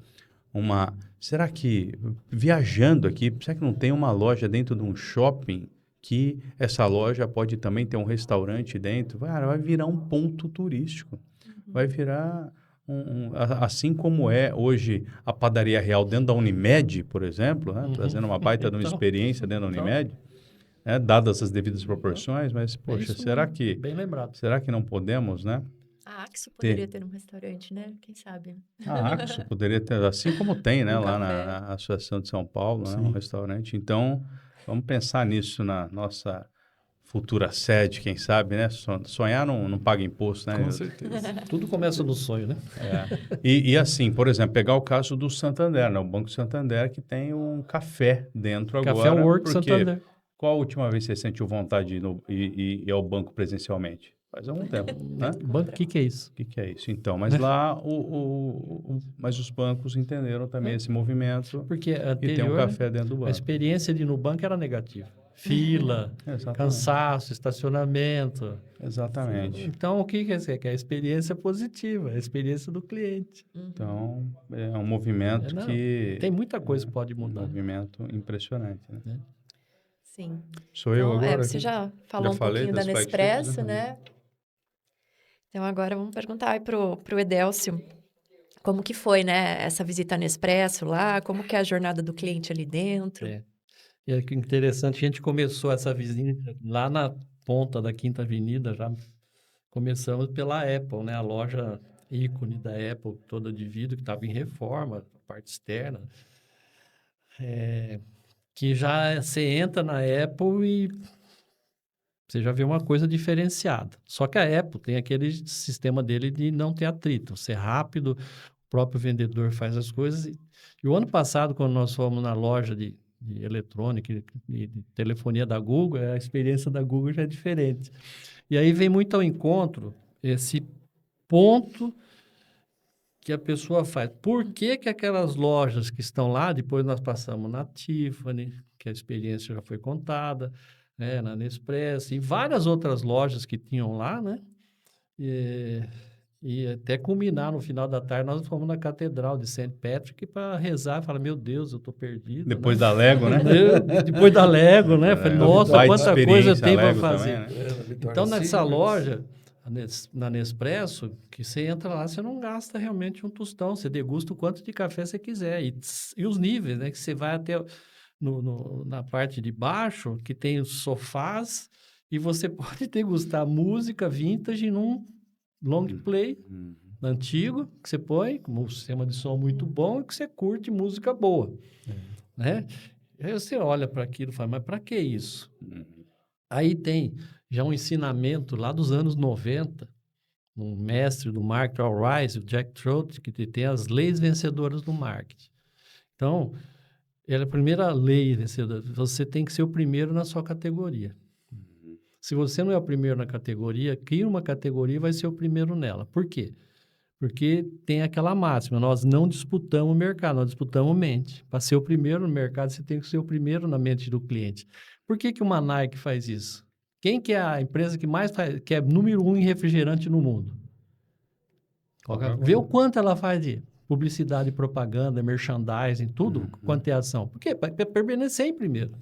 Será que, viajando aqui, será que não tem uma loja dentro de um shopping que essa loja pode também ter um restaurante dentro? Vai virar um ponto turístico. Vai virar... assim como é hoje a padaria real dentro da Unimed, por exemplo, né? Trazendo uma baita de uma experiência dentro da Unimed, né? Dadas as devidas proporções, mas, poxa, Bem lembrado. será que não podemos, né? A Axo poderia ter um restaurante, né? Quem sabe? A Axo poderia ter, assim como tem, né, lá café. na Associação de São Paulo, né, um restaurante. Então, vamos pensar nisso na nossa futura sede, quem sabe, né? Sonhar não paga imposto, né? Com certeza. Tudo começa no sonho, né? E assim, por exemplo, pegar o caso do Santander, né? O Banco Santander que tem um café dentro agora. Café Work porque Santander. qual a última vez que você sentiu vontade de ir ao banco presencialmente? Faz algum tempo, né? Banco, o que é isso? O que é isso? Então, mas lá, mas os bancos entenderam também esse movimento Porque e tem um anterior, café dentro do a banco. experiência de ir no banco era negativa. Fila, Exatamente. cansaço, estacionamento. Exatamente. Então, o que quer dizer? Que é a experiência positiva, a experiência do cliente. Então, é um movimento que... Tem muita coisa que pode Um mudar. movimento impressionante, né? Sim. Sou eu agora? Você já falou Já um falei pouquinho da das flagships, Nespresso, né? Então, agora vamos perguntar aí pro Edélcio como que foi, né, essa visita à Nespresso lá, como que é a jornada do cliente ali dentro. E é que interessante, a gente começou essa visita lá na ponta da Quinta Avenida, já começamos pela Apple, né? A loja ícone da Apple, toda de vidro, que estava em reforma, a parte externa. Que já você entra na Apple e você já vê uma coisa diferenciada. Só que a Apple tem aquele sistema dele de não ter atrito, ser rápido, o próprio vendedor faz as coisas. E o ano passado, quando nós fomos na loja de eletrônica e de telefonia da Google, a experiência da Google já é diferente. E aí vem muito ao encontro esse ponto que a pessoa faz. Por que aquelas lojas que estão lá, depois nós passamos na Tiffany, que a experiência já foi contada, né, na Nespresso, e várias outras lojas que tinham lá, né? E até culminar no final da tarde, nós fomos na Catedral de St. Patrick para rezar, falar, meu Deus, eu estou perdido. Depois né? da Lego, né? Depois da Lego, né? Falei, nossa, baita quanta coisa experiência, tem para Lego fazer. também, né? Então, nessa loja, na Nespresso, que você entra lá, você não gasta realmente um tostão, você degusta o quanto de café você quiser. E os níveis, né? Que você vai até na parte de baixo, que tem os sofás, e você pode degustar música vintage num long play antigo, que você põe, com um sistema de som muito bom, e que você curte música boa. Né? Aí você olha para aquilo e fala, mas para que isso? Aí tem já um ensinamento lá dos anos 90, um mestre do marketing, Al Ries, o Jack Trout, que tem as leis vencedoras do marketing. Então, a primeira lei vencedora, você tem que ser o primeiro na sua categoria. Se você não é o primeiro na categoria, cria uma categoria e vai ser o primeiro nela. Por quê? Porque tem aquela máxima, nós não disputamos o mercado, nós disputamos mente. Para ser o primeiro no mercado, você tem que ser o primeiro na mente do cliente. Por que uma Nike faz isso? Quem que é a empresa que mais faz, que é número 1 em refrigerante no mundo? Vê o quanto ela faz de publicidade, propaganda, merchandising, tudo, quanto é ação. Por quê? Para permanecer em primeiro.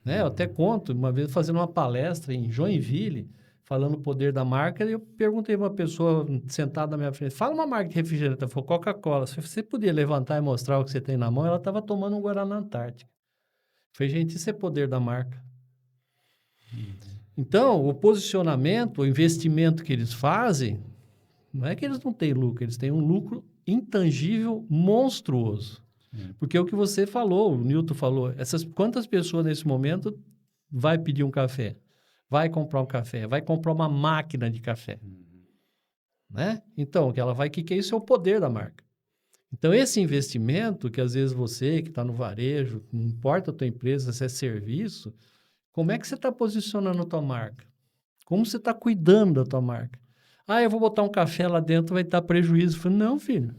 Né? Eu até conto, uma vez fazendo uma palestra em Joinville, falando o poder da marca, e eu perguntei a uma pessoa sentada na minha frente, fala uma marca de refrigerante, ela falou Coca-Cola, se você podia levantar e mostrar o que você tem na mão, ela estava tomando um Guaraná Antártica. Eu falei, gente, isso é poder da marca. Então, o posicionamento, o investimento que eles fazem, não é que eles não têm lucro, eles têm um lucro intangível, monstruoso. Porque é o que você falou, o Newton falou, quantas pessoas nesse momento vai pedir um café? Vai comprar um café, vai comprar uma máquina de café. Né? Então, o que ela vai, que é isso? É o poder da marca. Então, esse investimento, que às vezes você que está no varejo, não importa a tua empresa, se é serviço, como é que você está posicionando a tua marca? Como você está cuidando da tua marca? Ah, eu vou botar um café lá dentro, vai dar prejuízo. Eu falei, não, filho.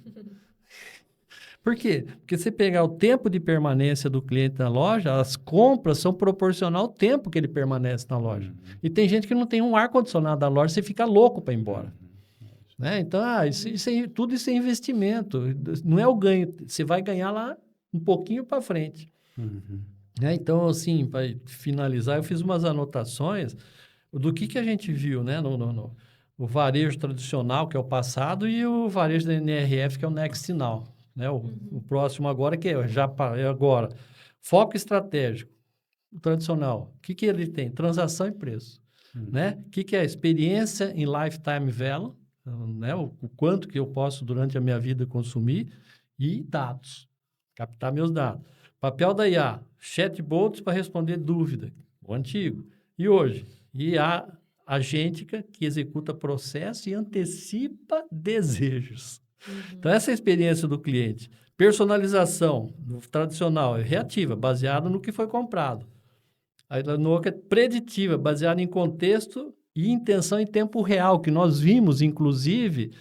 Por quê? Porque você pegar o tempo de permanência do cliente na loja, as compras são proporcional ao tempo que ele permanece na loja. E tem gente que não tem um ar-condicionado na loja, você fica louco para ir embora. Né? Então, tudo isso é investimento. Não é o ganho, você vai ganhar lá um pouquinho para frente. Né? Então, assim, para finalizar, eu fiz umas anotações do que a gente viu, né? O varejo tradicional, que é o passado, e o varejo da NRF, que é o Next Now. Né? O próximo agora, que é agora. Foco estratégico, o tradicional. O que ele tem? Transação e preço. Né? O que é a experiência em lifetime value, né? O quanto que eu posso, durante a minha vida, consumir, e dados, captar meus dados. Papel da IA, chatbots para responder dúvida, o antigo. E hoje? IA agêntica que executa processo e antecipa desejos. Então, essa é a experiência do cliente. Personalização, tradicional, é reativa, baseada no que foi comprado. A outra é preditiva, baseada em contexto e intenção em tempo real, que nós vimos, inclusive,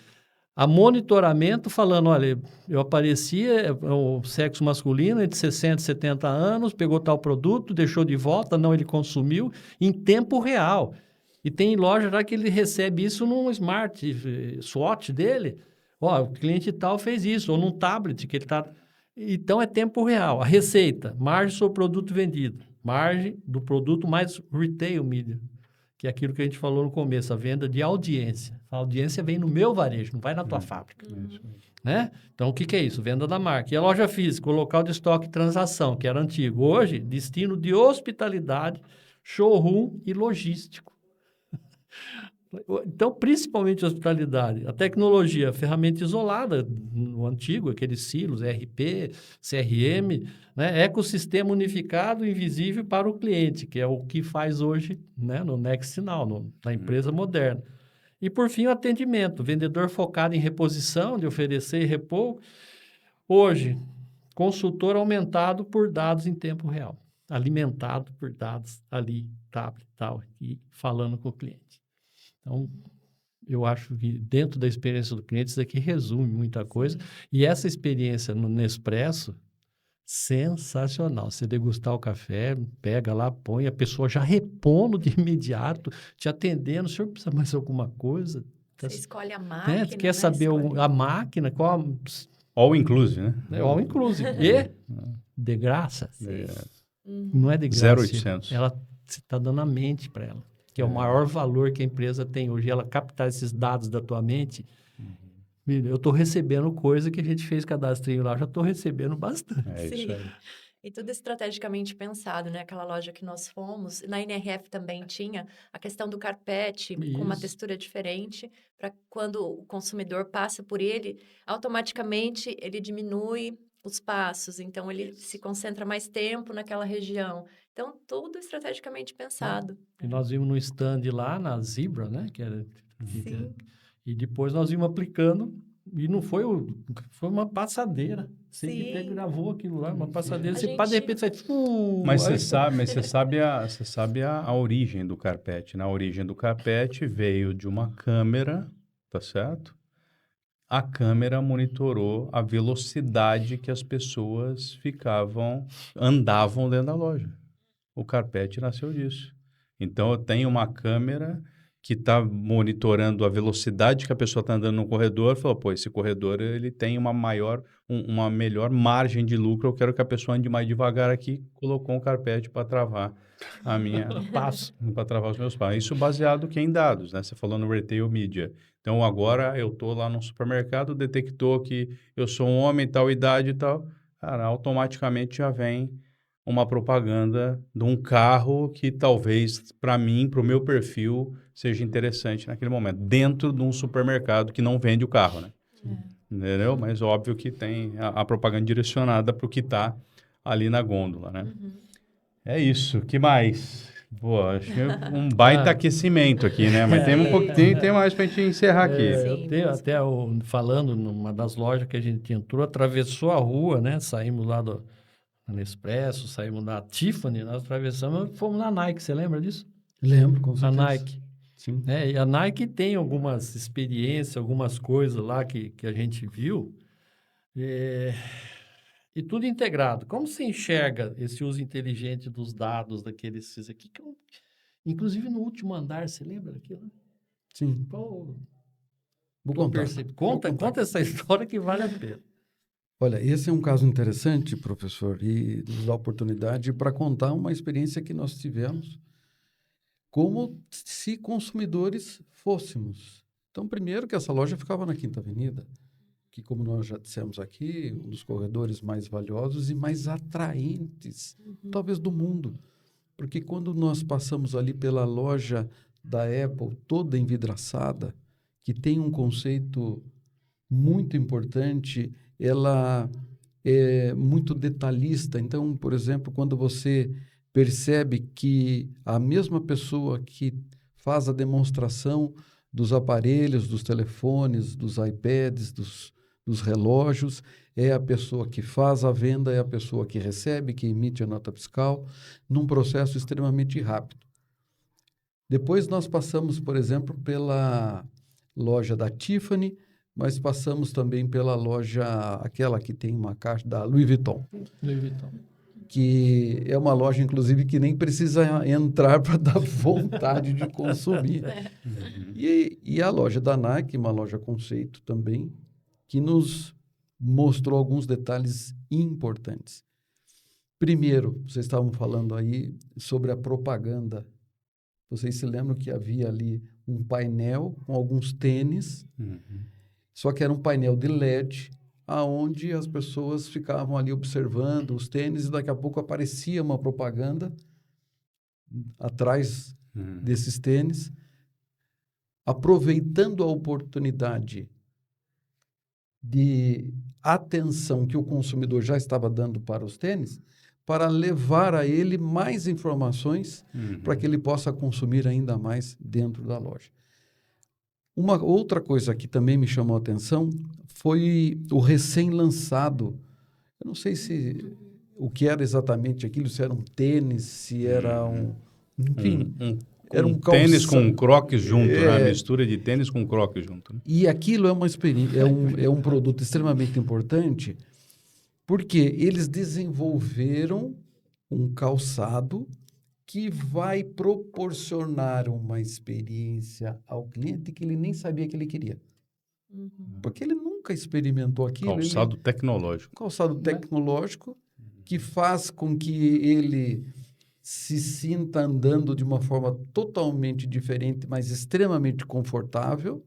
a monitoramento falando, olha, eu aparecia, o sexo masculino entre 60 e 70 anos, pegou tal produto, deixou de volta, não, ele consumiu, em tempo real. E tem loja já que ele recebe isso num smartwatch dele. Ó, o cliente tal fez isso, ou num tablet que ele está... Então, é tempo real. A receita, margem sobre o produto vendido, margem do produto mais retail media, que é aquilo que a gente falou no começo, a venda de audiência. A audiência vem no meu varejo, não vai na tua fábrica. Né? Então, o que é isso? Venda da marca. E a loja física, o local de estoque e transação, que era antigo. Hoje, destino de hospitalidade, showroom e logístico. Então, principalmente hospitalidade. A tecnologia, a ferramenta isolada, no antigo, aqueles silos, ERP, CRM, né? Ecossistema unificado, invisível para o cliente, que é o que faz hoje, né? No Next Now, na empresa moderna. E, por fim, o atendimento. Vendedor focado em reposição, de oferecer e repor. Hoje, consultor aumentado por dados em tempo real. Alimentado por dados ali, tablet, tal, e falando com o cliente. Então, eu acho que dentro da experiência do cliente, isso aqui resume muita coisa. E essa experiência no Nespresso, sensacional. Você degustar o café, pega lá, põe, a pessoa já repondo de imediato, te atendendo. O senhor precisa mais alguma coisa? Você escolhe a máquina, né? Quer saber a máquina, qual... All inclusive, né? All inclusive. E de graça. É. Não é de graça. 0,800. Você está dando a mente para ela. que é o maior valor que a empresa tem hoje. Ela captar esses dados da tua mente. Eu estou recebendo coisa que a gente fez cadastrinho lá, já estou recebendo bastante. É isso Sim. aí. E tudo estrategicamente pensado, né? Aquela loja que nós fomos, na NRF também tinha a questão do carpete com uma Isso. textura diferente, para quando o consumidor passa por ele, automaticamente ele diminui os passos, então ele se concentra mais tempo naquela região. Então, tudo estrategicamente pensado. E nós vimos no stand lá, na Zebra, né? Sim. E depois nós vimos aplicando, e não foi, foi uma passadeira. Você Sim. gravou aquilo lá, uma passadeira. A Você pá, de gente- repente sai... Mas aí você sabe a origem do carpete. Na origem do carpete veio de uma câmera, tá certo? A câmera monitorou a velocidade que as pessoas andavam dentro da loja. O carpete nasceu disso. Então, eu tenho uma câmera que está monitorando a velocidade que a pessoa está andando no corredor. Falou, pô, esse corredor ele tem uma melhor margem de lucro. Eu quero que a pessoa ande mais devagar aqui. Colocou um carpete para travar a minha passo. para travar os meus passos. Isso baseado que em dados, né? Você falou no retail media. Então, agora eu estou lá no supermercado, detectou que eu sou um homem, tal idade e tal. Cara, automaticamente já vem uma propaganda de um carro que talvez, para mim, para o meu perfil, seja interessante naquele momento. Dentro de um supermercado que não vende o carro, né? Entendeu? Mas óbvio que tem a propaganda direcionada para o que está ali na gôndola, né? É isso. Que mais? Pô, acho que é um baita aquecimento aqui, né? Mas tem um pouquinho, tem mais pra gente encerrar aqui. Sim, Eu tenho vamos- até, falando numa das lojas que a gente entrou, atravessou a rua, né? Saímos lá do Nespresso, saímos da Tiffany, nós atravessamos e fomos na Nike. Você lembra disso? Lembro, com A certeza. Nike. Sim. E a Nike tem algumas experiências, algumas coisas lá que a gente viu. E tudo integrado. Como se enxerga esse uso inteligente dos dados daqueles aqui? Inclusive no último andar, você lembra daquilo? Sim. Qual Vou tua contar. percep- Vou Conta, contar. conta essa história que vale a pena. Olha, esse é um caso interessante, professor, e nos dá oportunidade para contar uma experiência que nós tivemos como se consumidores fôssemos. Então, primeiro que essa loja ficava na Quinta Avenida, que, como nós já dissemos aqui, um dos corredores mais valiosos e mais atraentes, talvez, do mundo. Porque quando nós passamos ali pela loja da Apple, toda envidraçada, que tem um conceito muito importante, ela é muito detalhista. Então, por exemplo, quando você percebe que a mesma pessoa que faz a demonstração dos aparelhos, dos telefones, dos iPads, dos relógios, é a pessoa que faz a venda, é a pessoa que recebe, que emite a nota fiscal, num processo extremamente rápido. Depois nós passamos, por exemplo, pela loja da Tiffany, mas passamos também pela loja, aquela que tem uma caixa da Louis Vuitton, que é uma loja, inclusive, que nem precisa entrar para dar vontade de consumir. E a loja da Nike, uma loja conceito também, que nos mostrou alguns detalhes importantes. Primeiro, vocês estavam falando aí sobre a propaganda. Vocês se lembram que havia ali um painel com alguns tênis, só que era um painel de LED, aonde as pessoas ficavam ali observando os tênis e daqui a pouco aparecia uma propaganda atrás desses tênis, aproveitando a oportunidade de atenção que o consumidor já estava dando para os tênis, para levar a ele mais informações para que ele possa consumir ainda mais dentro da loja. Uma outra coisa que também me chamou a atenção foi o recém-lançado. Eu não sei o que era exatamente aquilo, se era um tênis, se era enfim, era um tênis com calçado. crocs junto, né? A mistura de tênis com crocs junto. Né? E aquilo é uma experiência, é um produto extremamente importante, porque eles desenvolveram um calçado que vai proporcionar uma experiência ao cliente que ele nem sabia que ele queria. Porque ele nunca experimentou aquilo. Calçado tecnológico. Calçado tecnológico que faz com que ele se sinta andando de uma forma totalmente diferente, mas extremamente confortável.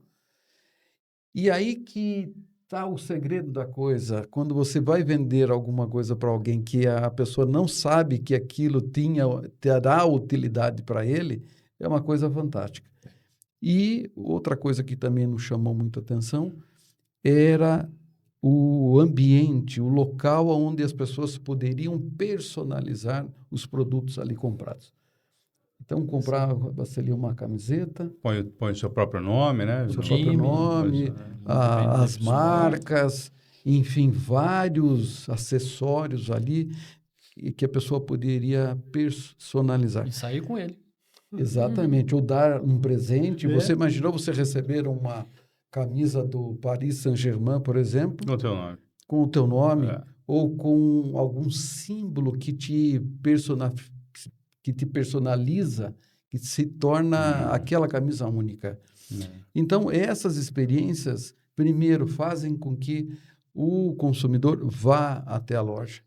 E aí que está o segredo da coisa. Quando você vai vender alguma coisa para alguém que a pessoa não sabe que aquilo terá utilidade para ele, é uma coisa fantástica. E outra coisa que também nos chamou muita atenção era o ambiente, o local onde as pessoas poderiam personalizar os produtos ali comprados. Então, comprava-se ali uma camiseta, Põe o seu próprio nome, né? o seu time, próprio nome, as pessoal. marcas, enfim, vários acessórios ali que a pessoa poderia personalizar. E sair com ele. Exatamente, ou dar um presente. É. Você imaginou você receber uma camisa do Paris Saint-Germain, por exemplo, O teu nome. com o teu nome, É. ou com algum símbolo que te personaliza, que se torna aquela camisa única. Então, essas experiências, primeiro, fazem com que o consumidor vá até a loja.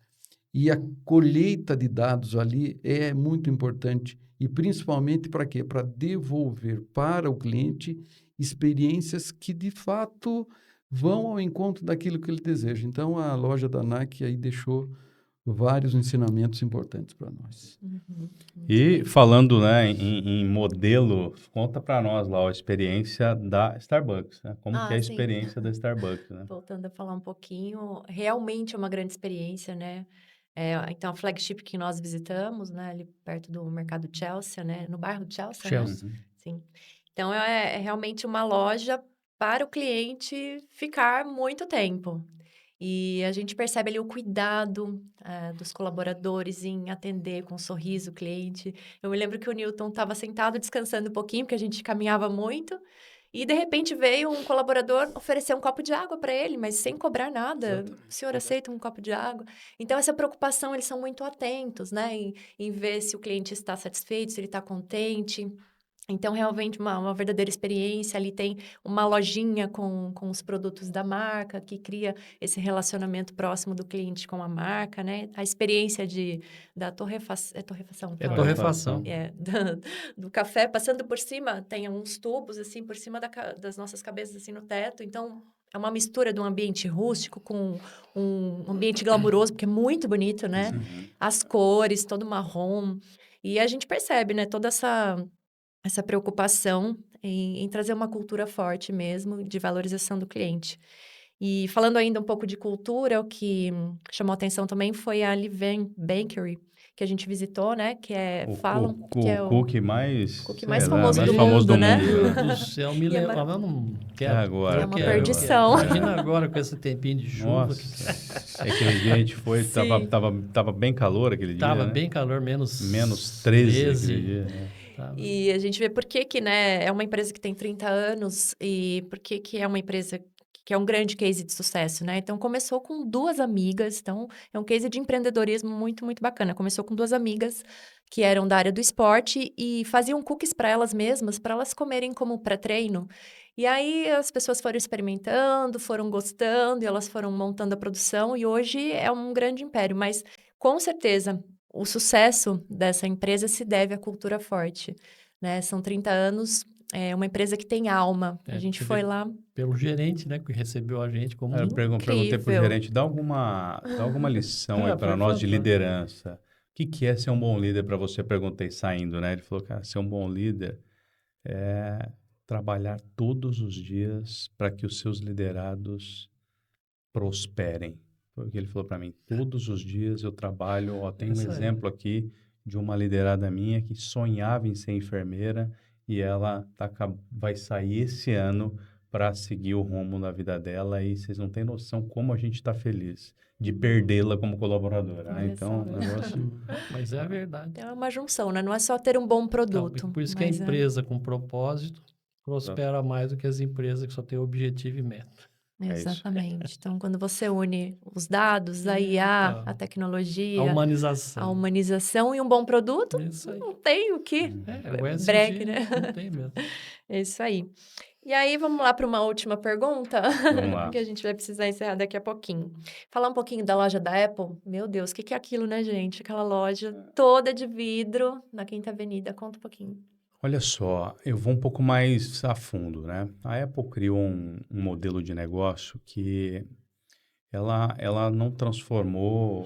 E a colheita de dados ali é muito importante. E principalmente para quê? Para devolver para o cliente experiências que, de fato, vão ao encontro daquilo que ele deseja. Então, a loja da Nike aí deixou vários ensinamentos importantes para nós. E falando, né, em modelo, conta para nós lá a experiência da Starbucks, né? Como que é a sim. experiência da Starbucks, né? Voltando a falar um pouquinho, realmente é uma grande experiência, né? Então, a flagship que nós visitamos, né, ali perto do Mercado Chelsea, né, no bairro Chelsea, né? Chelsea. Sim. Então, é realmente uma loja para o cliente ficar muito tempo. E a gente percebe ali o cuidado dos colaboradores em atender com um sorriso o cliente. Eu me lembro que o Newton estava sentado descansando um pouquinho, porque a gente caminhava muito. E, de repente, veio um colaborador oferecer um copo de água para ele, mas sem cobrar nada. O senhor aceita um copo de água? Então, essa preocupação, eles são muito atentos, né? Em ver se o cliente está satisfeito, se ele está contente. Então, realmente, uma verdadeira experiência. Ali tem uma lojinha com os produtos da marca, que cria esse relacionamento próximo do cliente com a marca, né? A experiência da torrefação. É torrefação? É Fala, né? torrefação. Do café, passando por cima, tem uns tubos, assim, por cima das nossas cabeças, assim, no teto. Então, é uma mistura de um ambiente rústico com um ambiente glamuroso, porque é muito bonito, né? As cores, todo marrom. E a gente percebe, né? Toda essa preocupação em trazer uma cultura forte mesmo, de valorização do cliente. E falando ainda um pouco de cultura, o que chamou a atenção também foi a Liven Bakery, que a gente visitou, né? Que que é O cookie mais, cookie sei mais lá, famoso mais do famoso mundo, do né? mundo, Meu né? Deus do céu, me E é lembra. Eu não quero. Agora, É uma quero, perdição. Imagina agora com esse tempinho de chuva. Nossa, aquele dia a gente foi, Sim. tava bem calor aquele dia, Tava né? bem calor, Menos 13 aquele dia, né? Tava. E a gente vê por que, né, é uma empresa que tem 30 anos e por que é uma empresa que é um grande case de sucesso, né? Então, começou com duas amigas, então, é um case de empreendedorismo muito, muito bacana. Começou com duas amigas que eram da área do esporte e faziam cookies para elas mesmas, para elas comerem como pré-treino. E aí, as pessoas foram experimentando, foram gostando, e elas foram montando a produção, e hoje é um grande império, mas, com certeza, o sucesso dessa empresa se deve à cultura forte, né? São 30 anos, é uma empresa que tem alma. A gente você foi vê lá... pelo gerente, né, que recebeu a gente como Eu perguntei pro Incrível. gerente, dá alguma lição aí Ah, para por nós de favor. liderança. O que é ser um bom líder para você? Perguntei saindo, né? Ele falou, cara, ser um bom líder é trabalhar todos os dias para que os seus liderados prosperem. Foi o que ele falou para mim. Todos os dias eu trabalho, tem um Isso aí. exemplo aqui de uma liderada minha que sonhava em ser enfermeira e ela vai sair esse ano para seguir o rumo da vida dela e vocês não têm noção como a gente está feliz de perdê-la como colaboradora, né? Olha Então, só. o negócio... Mas é a verdade. É uma junção, né? Não é só ter um bom Então, produto. por isso que a mas empresa com propósito prospera mais do que as empresas que só têm objetivo e meta. isso. Exatamente. Então, quando você une os dados, a IA, Então, a tecnologia, A humanização. a humanização e um bom produto, Isso aí. não tem o que O breque, ESG né? não tem mesmo. É isso aí. E aí, vamos lá para uma última pergunta, Vamos lá. que a gente vai precisar encerrar daqui a pouquinho. Falar um pouquinho da loja da Apple. Meu Deus, o que que é aquilo, né, gente? Aquela loja toda de vidro na Quinta Avenida. Conta um pouquinho. Olha só, eu vou um pouco mais a fundo, né? A Apple criou um modelo de negócio que ela não transformou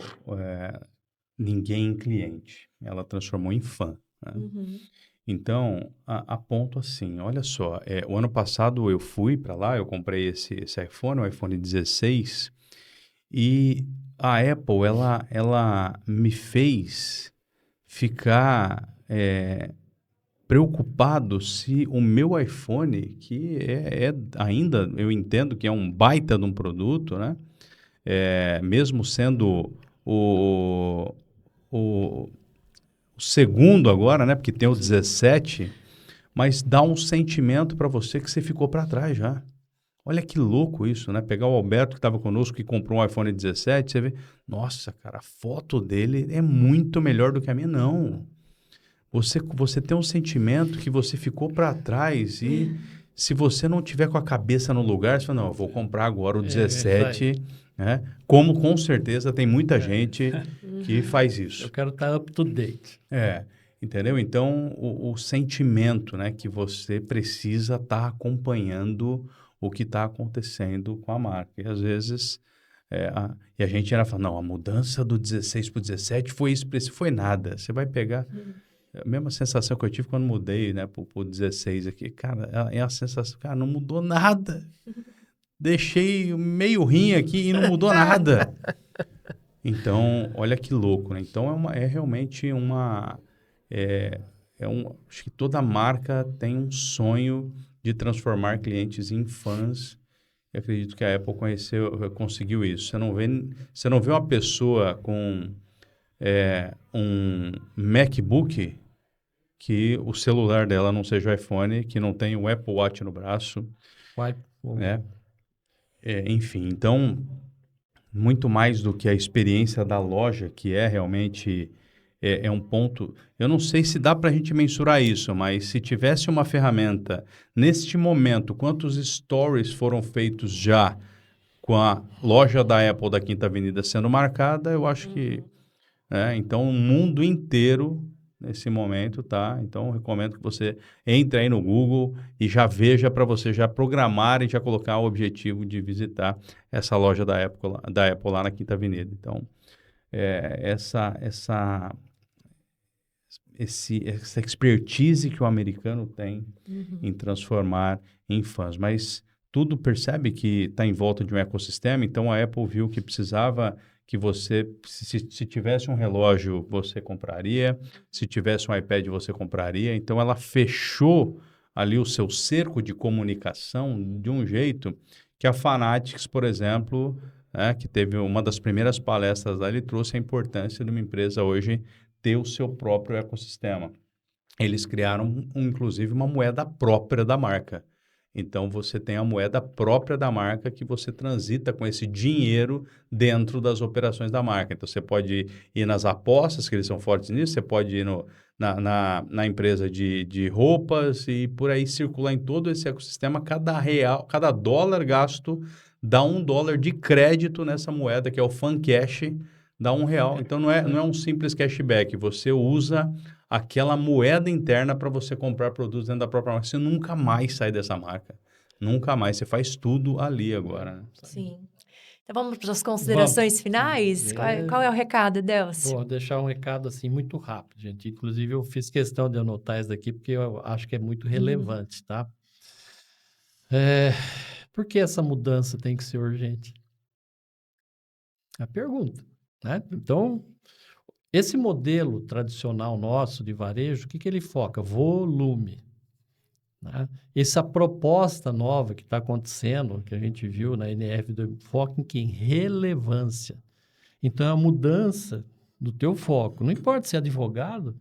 ninguém em cliente, ela transformou em fã, né? Uhum. Então, a ponto assim, olha só, o ano passado eu fui para lá, eu comprei esse iPhone, o iPhone 16, e a Apple, ela me fez ficar preocupado se o meu iPhone, que ainda, eu entendo que é um baita de um produto, né? Mesmo sendo o, o, o segundo agora, né? Porque tem o 17, mas dá um sentimento para você que você ficou para trás já. Olha que louco isso, né? Pegar o Alberto que estava conosco, que comprou um iPhone 17, você vê, nossa, cara, a foto dele é muito melhor do que a minha. Não. Você tem um sentimento que você ficou para trás e se você não tiver com a cabeça no lugar, você fala, não, eu vou comprar agora o É, isso aí. 17, né? Como com certeza tem muita gente que faz Eu isso. quero estar up to date. Entendeu? Então, o sentimento, né, que você precisa estar acompanhando o que está acontecendo com a marca. E às vezes, e a gente era falando, não, a mudança do 16 para o 17 foi isso, foi nada. Você vai pegar a mesma sensação que eu tive quando mudei, né, para o 16 aqui. Cara, é a sensação, cara, não mudou nada. Deixei meio rim aqui e não mudou nada. Então, olha que louco, né? Então, realmente uma... acho que toda marca tem um sonho de transformar clientes em fãs. Eu acredito que a Apple conseguiu isso. Você não vê uma pessoa com um MacBook que o celular dela não seja o iPhone, que não tem o Apple Watch no braço, Vai, né? Enfim, então, muito mais do que a experiência da loja, que é realmente um ponto... Eu não sei se dá para a gente mensurar isso, mas se tivesse uma ferramenta, neste momento, quantos stories foram feitos já com a loja da Apple da Quinta Avenida sendo marcada, eu acho que... então, o mundo inteiro, nesse momento, tá? Então, eu recomendo que você entre aí no Google e já veja para você já programar e já colocar o objetivo de visitar essa loja da Apple lá na Quinta Avenida. Então, essa expertise que o americano tem em transformar em fãs. Mas tudo percebe que está em volta de um ecossistema, então a Apple viu que precisava que você, se tivesse um relógio, você compraria, se tivesse um iPad, você compraria. Então ela fechou ali o seu cerco de comunicação de um jeito que a Fanatics, por exemplo, que teve uma das primeiras palestras lá, ele trouxe a importância de uma empresa hoje ter o seu próprio ecossistema. Eles criaram, inclusive, uma moeda própria da marca. Então, você tem a moeda própria da marca que você transita com esse dinheiro dentro das operações da marca. Então, você pode ir nas apostas, que eles são fortes nisso, você pode ir na empresa de roupas e por aí circular em todo esse ecossistema. Cada dólar gasto dá $1 de crédito nessa moeda, que é o FanCash, dá R$1. Então, não é um simples cashback. Você usa aquela moeda interna para você comprar produtos dentro da própria marca. Você nunca mais sai dessa marca. Nunca mais. Você faz tudo ali agora. Né? Sim. Então, vamos para as considerações finais? Qual é o recado, Delcio? Vou deixar um recado assim muito rápido, gente. Inclusive, eu fiz questão de anotar isso daqui porque eu acho que é muito relevante, tá? Por que essa mudança tem que ser urgente? A pergunta, né? Então, esse modelo tradicional nosso de varejo, o que ele foca? Volume. Né? Essa proposta nova que está acontecendo, que a gente viu na NF, foca em quê? Em relevância. Então, é a mudança do teu foco. Não importa se é advogado,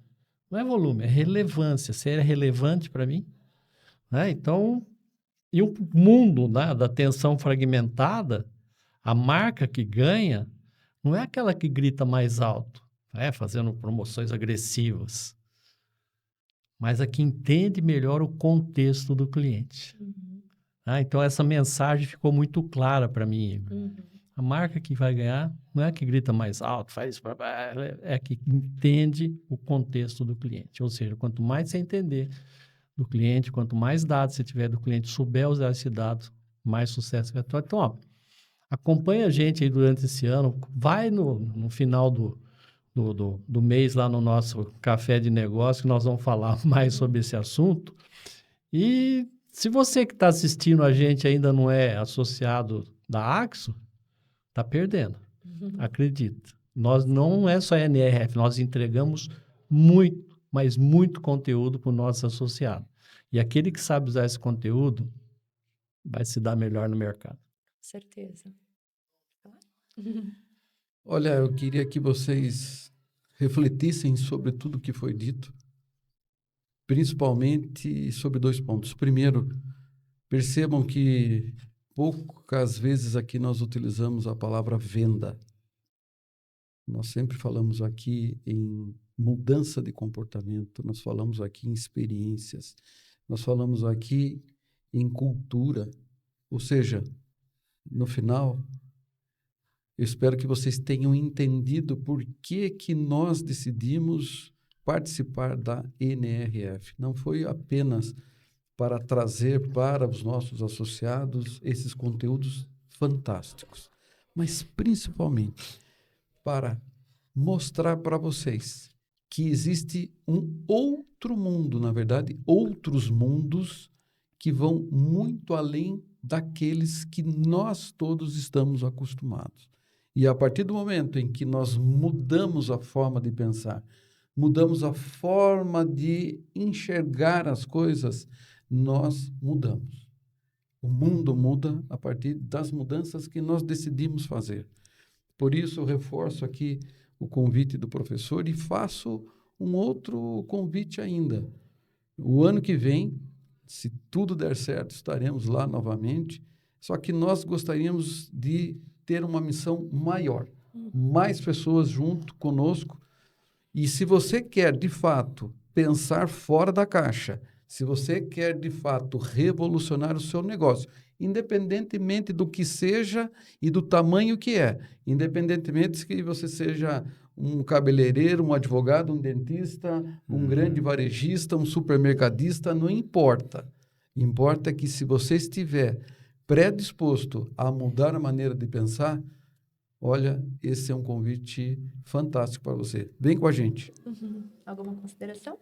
não é volume, é relevância. Se é relevante para mim. Né? Então, e o mundo, né, da atenção fragmentada, a marca que ganha não é aquela que grita mais alto, né, fazendo promoções agressivas, mas a que entende melhor o contexto do cliente. Então, essa mensagem ficou muito clara para mim. A marca que vai ganhar não é a que grita mais alto, faz, é a que entende o contexto do cliente. Ou seja, quanto mais você entender do cliente, quanto mais dados você tiver do cliente, souber usar esse dado, mais sucesso vai ter. Então, ó, acompanha a gente aí durante esse ano, vai no final do mês lá no nosso café de negócio, que nós vamos falar mais sobre esse assunto. E se você que está assistindo a gente ainda não é associado da Axo, está perdendo. Acredita. Nós não é só NRF, nós entregamos muito, mas muito conteúdo para o nosso associado. E aquele que sabe usar esse conteúdo vai se dar melhor no mercado. Certeza. Olha, eu queria que vocês refletissem sobre tudo que foi dito, principalmente sobre 2 pontos. Primeiro, percebam que poucas vezes aqui nós utilizamos a palavra venda. Nós sempre falamos aqui em mudança de comportamento, nós falamos aqui em experiências, nós falamos aqui em cultura. Ou seja, no final, eu espero que vocês tenham entendido por que nós decidimos participar da NRF. Não foi apenas para trazer para os nossos associados esses conteúdos fantásticos, mas principalmente para mostrar para vocês que existe um outro mundo, na verdade, outros mundos que vão muito além daqueles que nós todos estamos acostumados. E a partir do momento em que nós mudamos a forma de pensar, mudamos a forma de enxergar as coisas, nós mudamos. O mundo muda a partir das mudanças que nós decidimos fazer. Por isso, eu reforço aqui o convite do professor e faço um outro convite ainda. O ano que vem, se tudo der certo, estaremos lá novamente, só que nós gostaríamos de ter uma missão maior, mais pessoas junto conosco. E se você quer, de fato, pensar fora da caixa, se você quer, de fato, revolucionar o seu negócio, independentemente do que seja e do tamanho que é, independentemente que você seja um cabeleireiro, um advogado, um dentista, um grande varejista, um supermercadista, não importa. Importa que se você estiver predisposto a mudar a maneira de pensar, olha, esse é um convite fantástico para você. Vem com a gente. Alguma consideração?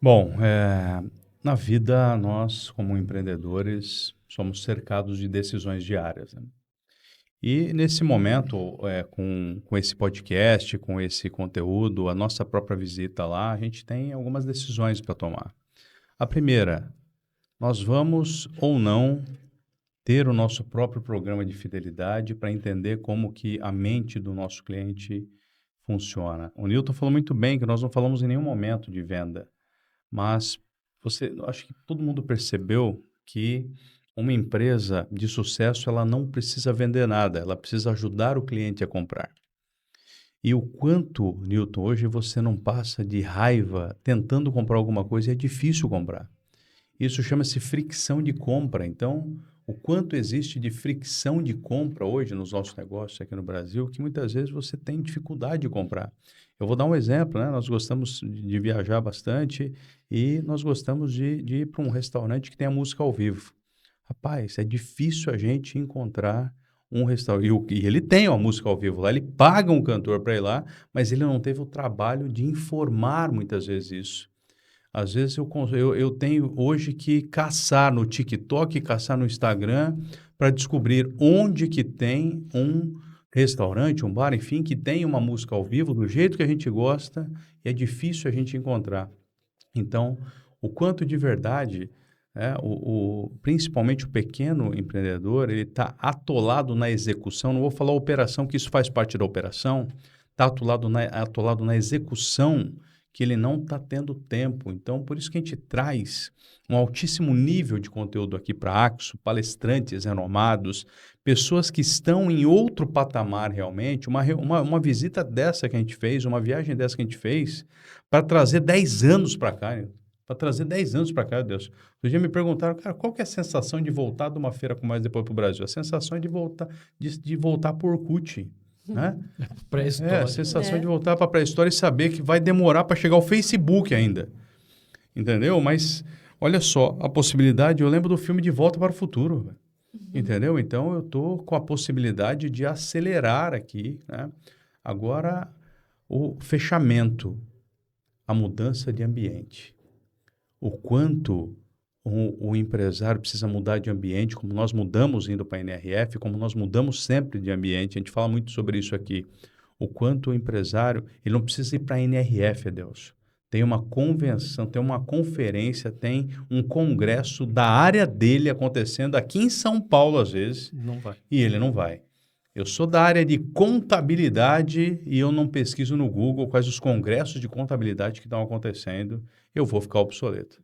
Bom, na vida, nós, como empreendedores, somos cercados de decisões diárias, né? E nesse momento, com esse podcast, com esse conteúdo, a nossa própria visita lá, a gente tem algumas decisões para tomar. A primeira, nós vamos ou não ter o nosso próprio programa de fidelidade para entender como que a mente do nosso cliente funciona. O Newton falou muito bem que nós não falamos em nenhum momento de venda, mas acho que todo mundo percebeu que uma empresa de sucesso, ela não precisa vender nada, ela precisa ajudar o cliente a comprar. E o quanto, Newton, hoje você não passa de raiva tentando comprar alguma coisa e é difícil comprar. Isso chama-se fricção de compra. Então, o quanto existe de fricção de compra hoje nos nossos negócios aqui no Brasil, que muitas vezes você tem dificuldade de comprar. Eu vou dar um exemplo, né? Nós gostamos de viajar bastante e nós gostamos de ir para um restaurante que tenha música ao vivo. Rapaz, é difícil a gente encontrar um restaurante. E ele tem uma música ao vivo lá, ele paga um cantor para ir lá, mas ele não teve o trabalho de informar muitas vezes isso. Às vezes eu tenho hoje que caçar no TikTok, caçar no Instagram para descobrir onde que tem um restaurante, um bar, enfim, que tem uma música ao vivo do jeito que a gente gosta e é difícil a gente encontrar. Então, o quanto de verdade, principalmente o pequeno empreendedor, ele está atolado na execução, não vou falar operação, que isso faz parte da operação, está atolado na execução, que ele não está tendo tempo. Então, por isso que a gente traz um altíssimo nível de conteúdo aqui para a Axo, palestrantes renomados, pessoas que estão em outro patamar realmente, uma visita dessa que a gente fez, uma viagem dessa que a gente fez, para trazer 10 anos para cá, para trazer 10 anos para cá, Deus. Outro dia me perguntaram, cara, qual que é a sensação de voltar de uma feira com mais depois para o Brasil? A sensação é de voltar por Orkut, né? Pré-história. A sensação Né? de voltar para a pré-história e saber que vai demorar para chegar ao Facebook ainda. Entendeu? Mas, olha só, a possibilidade, eu lembro do filme De Volta para o Futuro, velho. Entendeu? Então, eu estou com a possibilidade de acelerar aqui, né? Agora, o fechamento, a mudança de ambiente. O quanto o empresário precisa mudar de ambiente, como nós mudamos indo para a NRF, como nós mudamos sempre de ambiente, a gente fala muito sobre isso aqui. O quanto o empresário, ele não precisa ir para a NRF, Adelso. Tem uma convenção, tem uma conferência, tem um congresso da área dele acontecendo aqui em São Paulo, às vezes, Não vai. e ele não vai. Eu sou da área de contabilidade e eu não pesquiso no Google quais os congressos de contabilidade que estão acontecendo, eu vou ficar obsoleto.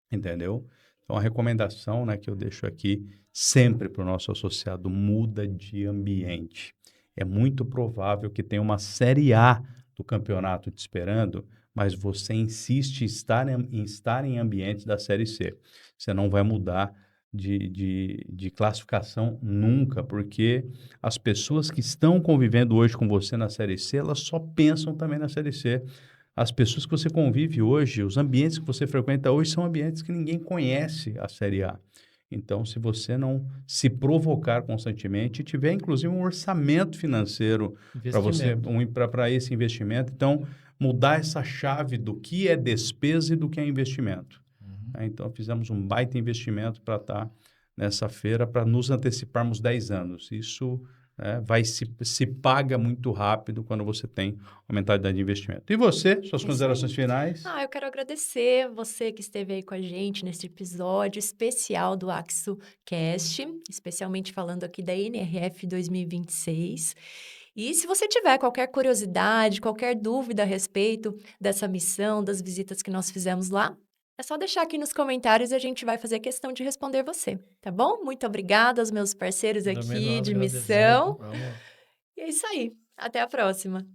Entendeu? Então, a recomendação, né, que eu deixo aqui sempre para o nosso associado, muda de ambiente. É muito provável que tenha uma Série A do campeonato te esperando, mas você insiste em estar em ambientes da Série C. Você não vai mudar de classificação nunca, porque as pessoas que estão convivendo hoje com você na Série C, elas só pensam também na Série C. As pessoas que você convive hoje, os ambientes que você frequenta hoje são ambientes que ninguém conhece a Série A. Então, se você não se provocar constantemente, tiver inclusive um orçamento financeiro para você, Investimento. para esse investimento, então mudar essa chave do que é despesa e do que é investimento. Então, fizemos um baita investimento para estar nessa feira, para nos anteciparmos 10 anos. Isso se paga muito rápido quando você tem uma mentalidade de investimento. E você, suas considerações finais? Eu quero agradecer você que esteve aí com a gente nesse episódio especial do Axo Cast, especialmente falando aqui da NRF 2026. E se você tiver qualquer curiosidade, qualquer dúvida a respeito dessa missão, das visitas que nós fizemos lá, é só deixar aqui nos comentários e a gente vai fazer questão de responder você, tá bom? Muito obrigada aos meus parceiros Também aqui nós de agradecemos. missão. Vamos. E é isso aí. Até a próxima.